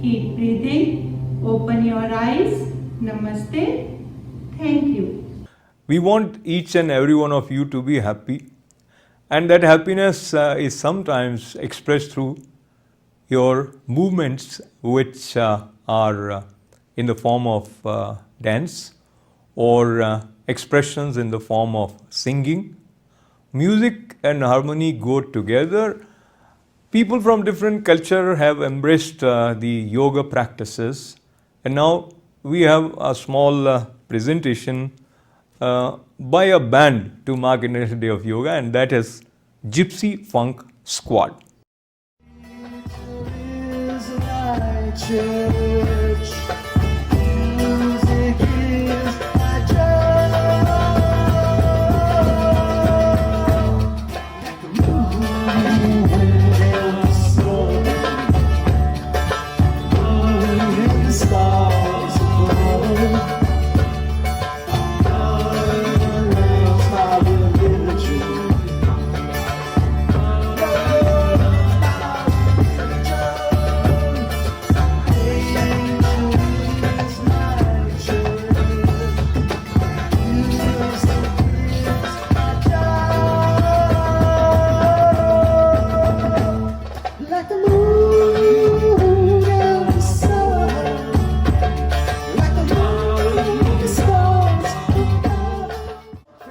Keep breathing. Open your eyes. Namaste. Thank you. We want each and every one of you to be happy, and that happiness is sometimes expressed through your movements, which are in the form of dance or expressions in the form of singing. Music and harmony go together. People from different culture have embraced the yoga practices, and now we have a small presentation by a band to mark International Day of Yoga, and that is Gypsy Funk Squad. Music is my joy.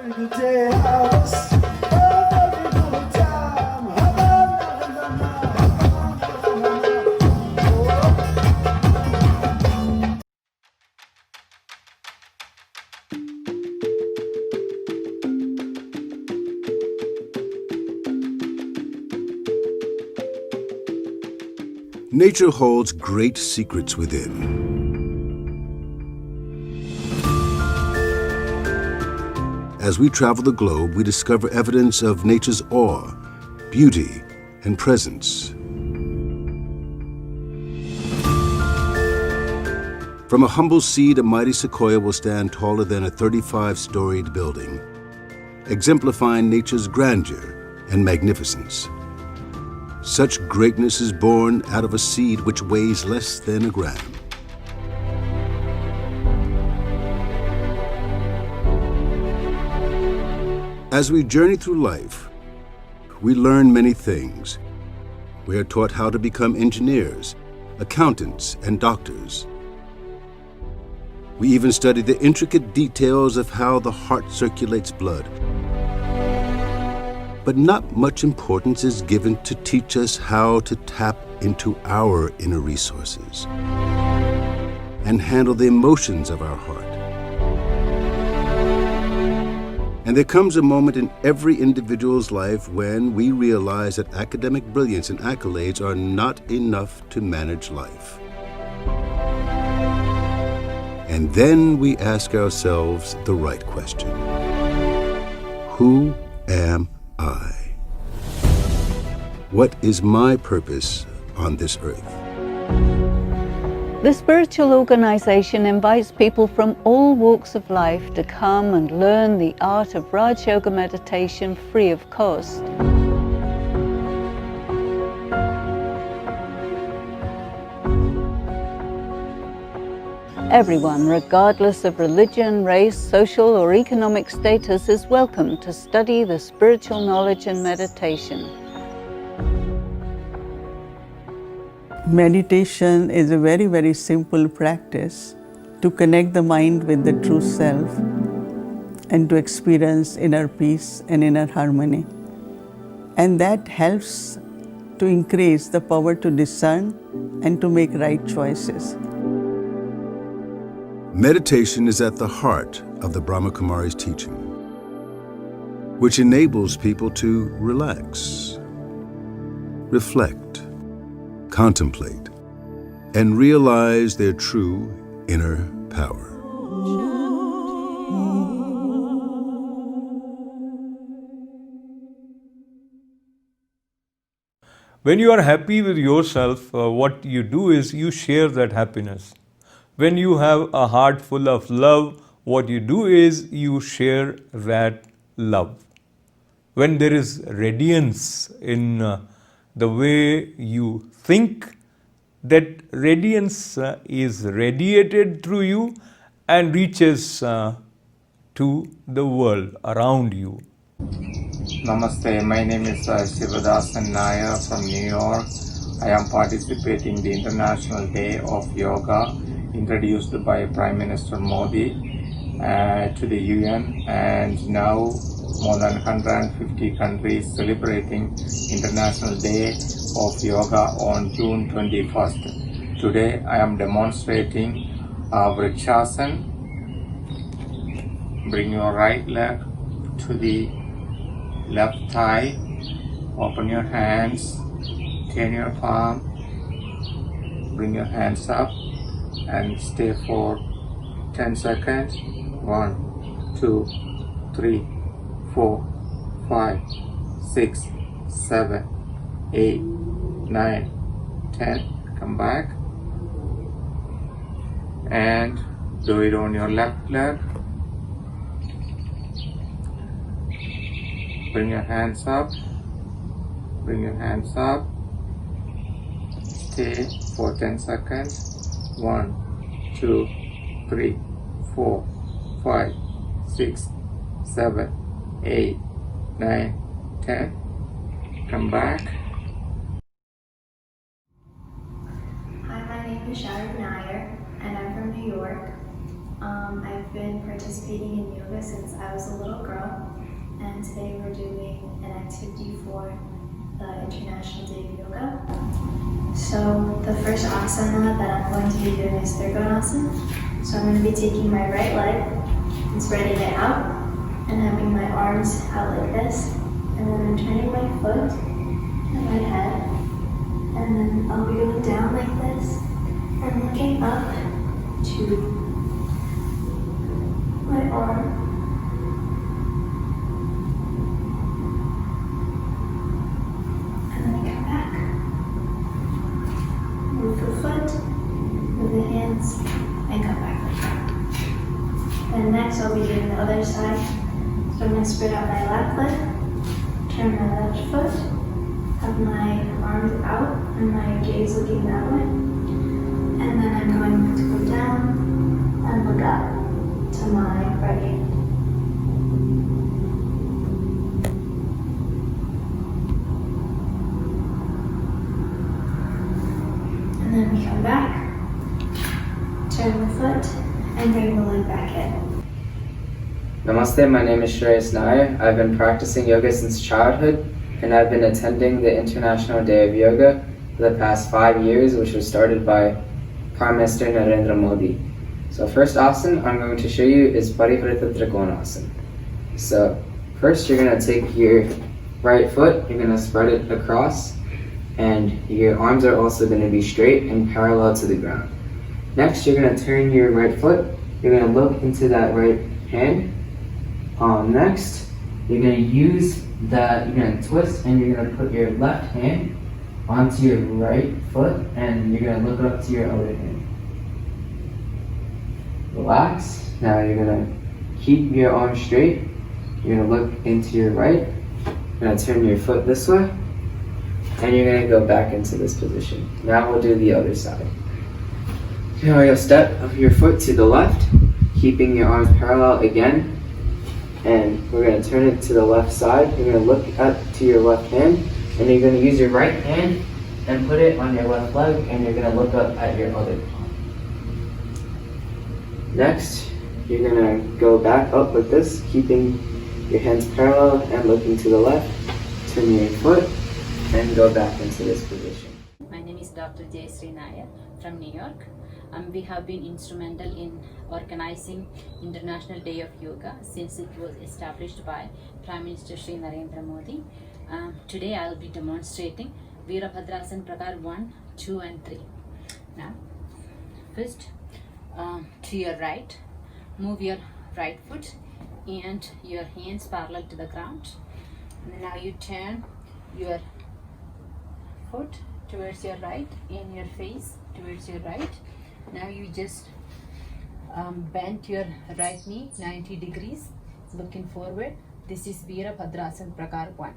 Nature holds great secrets within. As we travel the globe, we discover evidence of nature's awe, beauty, and presence. From a humble seed, a mighty sequoia will stand taller than a 35-storied building, exemplifying nature's grandeur and magnificence. Such greatness is born out of a seed which weighs less than a gram. As we journey through life, we learn many things. We are taught how to become engineers, accountants, and doctors. We even study the intricate details of how the heart circulates blood. But not much importance is given to teach us how to tap into our inner resources and handle the emotions of our heart. And there comes a moment in every individual's life when we realize that academic brilliance and accolades are not enough to manage life. And then we ask ourselves the right question. Who am I? What is my purpose on this earth? The spiritual organization invites people from all walks of life to come and learn the art of Raj Yoga meditation free of cost. Everyone, regardless of religion, race, social or economic status, is welcome to study the spiritual knowledge and meditation. Meditation is a very, very simple practice to connect the mind with the true self and to experience inner peace and inner harmony. And that helps to increase the power to discern and to make right choices. Meditation is at the heart of the Brahma Kumari's teaching, which enables people to relax, reflect, contemplate, and realize their true inner power. When you are happy with yourself, what you do is you share that happiness. When you have a heart full of love, what you do is you share that love. When there is radiance in the way you think, that radiance is radiated through you and reaches to the world around you. Namaste, my name is Sivadasan Nair from New York. I am participating in the International Day of Yoga introduced by Prime Minister Modi to the UN, and now more than 150 countries celebrating International Day of Yoga on June 21st. Today I am demonstrating Vrikshasan. Bring your right leg to the left thigh, open your hands, turn your palm, bring your hands up and stay for 10 seconds. 1, 2, 3, 4, 5, 6, 7, 8, 9, 10. Come back and do it on your left leg. Bring your hands up, bring your hands up, stay for 10 seconds. 1, 2, 3, 4, 5, 6, 7, 8, 9, 10. Come back. Hi, my name is Shahid Nair and I'm from New York. I've been participating in yoga since I was a little girl. today we're doing an activity for the International Day of Yoga. So the first asana that I'm going to be doing is Trikonasana. So I'm going to be taking my right leg and spreading it out and having my arms out like this. And then I'm turning my foot and my head. And then I'll be going down like this and looking up to my arm. And then I come back. Move the foot, move the hands, and come back like that. And next I'll be doing the other side. So I'm going to spread out my left leg, turn my left foot, have my arms out and my gaze looking that way. And then I'm going to go down and look up to my right hand. And then we come back, turn the foot, and bring the leg back in. Namaste, my name is Shreyas Nair. I've been practicing yoga since childhood, and I've been attending the International Day of Yoga for the past 5 years, which was started by Prime Minister Narendra Modi. So first asana I'm going to show you is Parivrita Trikonasana. So first you're going to take your right foot, you're going to spread it across, and your arms are also going to be straight and parallel to the ground. Next you're going to turn your right foot, you're going to look into that right hand. Next, you're going to use that, you're going to twist and you're going to put your left hand onto your right foot and you're going to look up to your other hand. Relax. Now you're going to keep your arms straight. You're going to look into your right. You're going to turn your foot this way and you're going to go back into this position. Now we'll do the other side. Now you'll step your foot to the left, keeping your arms parallel again. And we're going to turn it to the left side. You're going to look to your left hand, and you're going to use your right hand and put it on your left leg, and you're going to look up at your other palm. Next, you're going to go back up like this, keeping your hands parallel and looking to the left. Turn your foot, and go back into this position. My name is Dr. Jayasri Nair from New York. We have been instrumental in organizing International Day of Yoga since it was established by Prime Minister Shri Narendra Modi. Today I will be demonstrating Virabhadrasana Prakar 1, 2 and 3. Now, first to your right, move your right foot and your hands parallel to the ground. And now you turn your foot towards your right and your face towards your right. Now you just bend your right knee 90 degrees, looking forward. This is Virabhadrasana Prakar 1.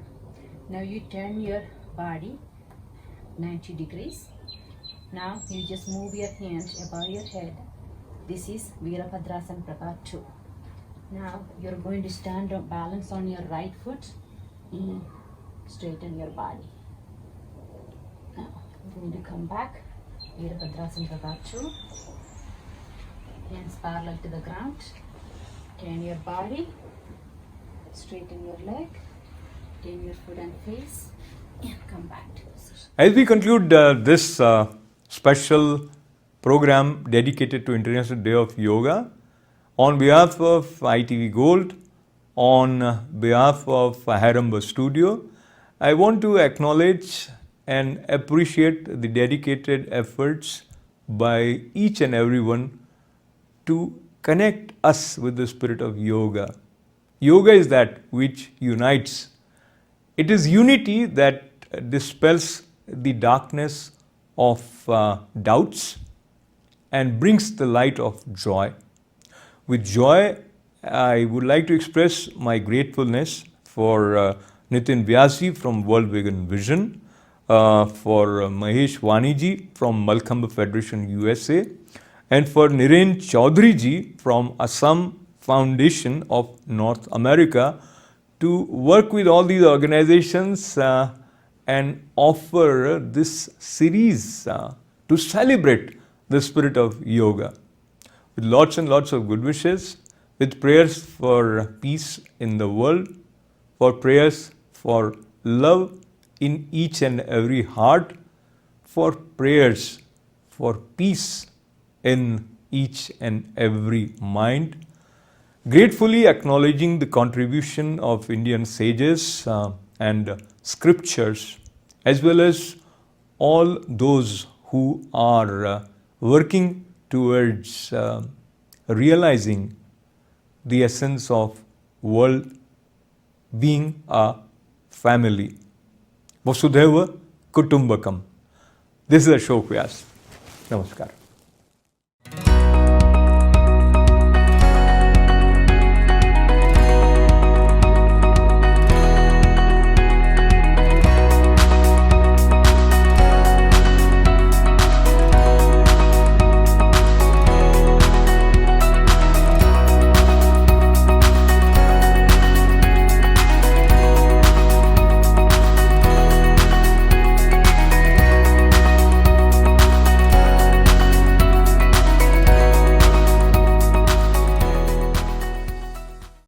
Now you turn your body 90 degrees. Now you just move your hand above your head. This is Virabhadrasana Prakar 2. Now you're going to stand on balance on your right foot and straighten your body. Now you're going to come back. Virabhadrasana Prakar 2. Hands parallel to the ground. Turn your body. Straighten your leg. Turn your foot and face. And come back to position. As we conclude this special program dedicated to International Day of Yoga, on behalf of ITV Gold, on behalf of Haramba Studio, I want to acknowledge and appreciate the dedicated efforts by each and everyone to connect us with the spirit of yoga. Yoga is that which unites. It is unity that dispels the darkness of doubts and brings the light of joy. With joy, I would like to express my gratefulness for Nitin Vyasi from World Vegan Vision, for Mahesh Waniji from Malkhamba Federation USA, and for Niren Chaudhary ji from Assam Foundation of North America to work with all these organizations and offer this series to celebrate the spirit of yoga. With lots and lots of good wishes, with prayers for peace in the world, for prayers for love in each and every heart, for prayers for peace in each and every mind. Gratefully acknowledging the contribution of Indian sages and scriptures, as well as all those who are working towards realizing the essence of world being a family. Vasudhaiva Kutumbakam. This is Ashok Vyas. Namaskar.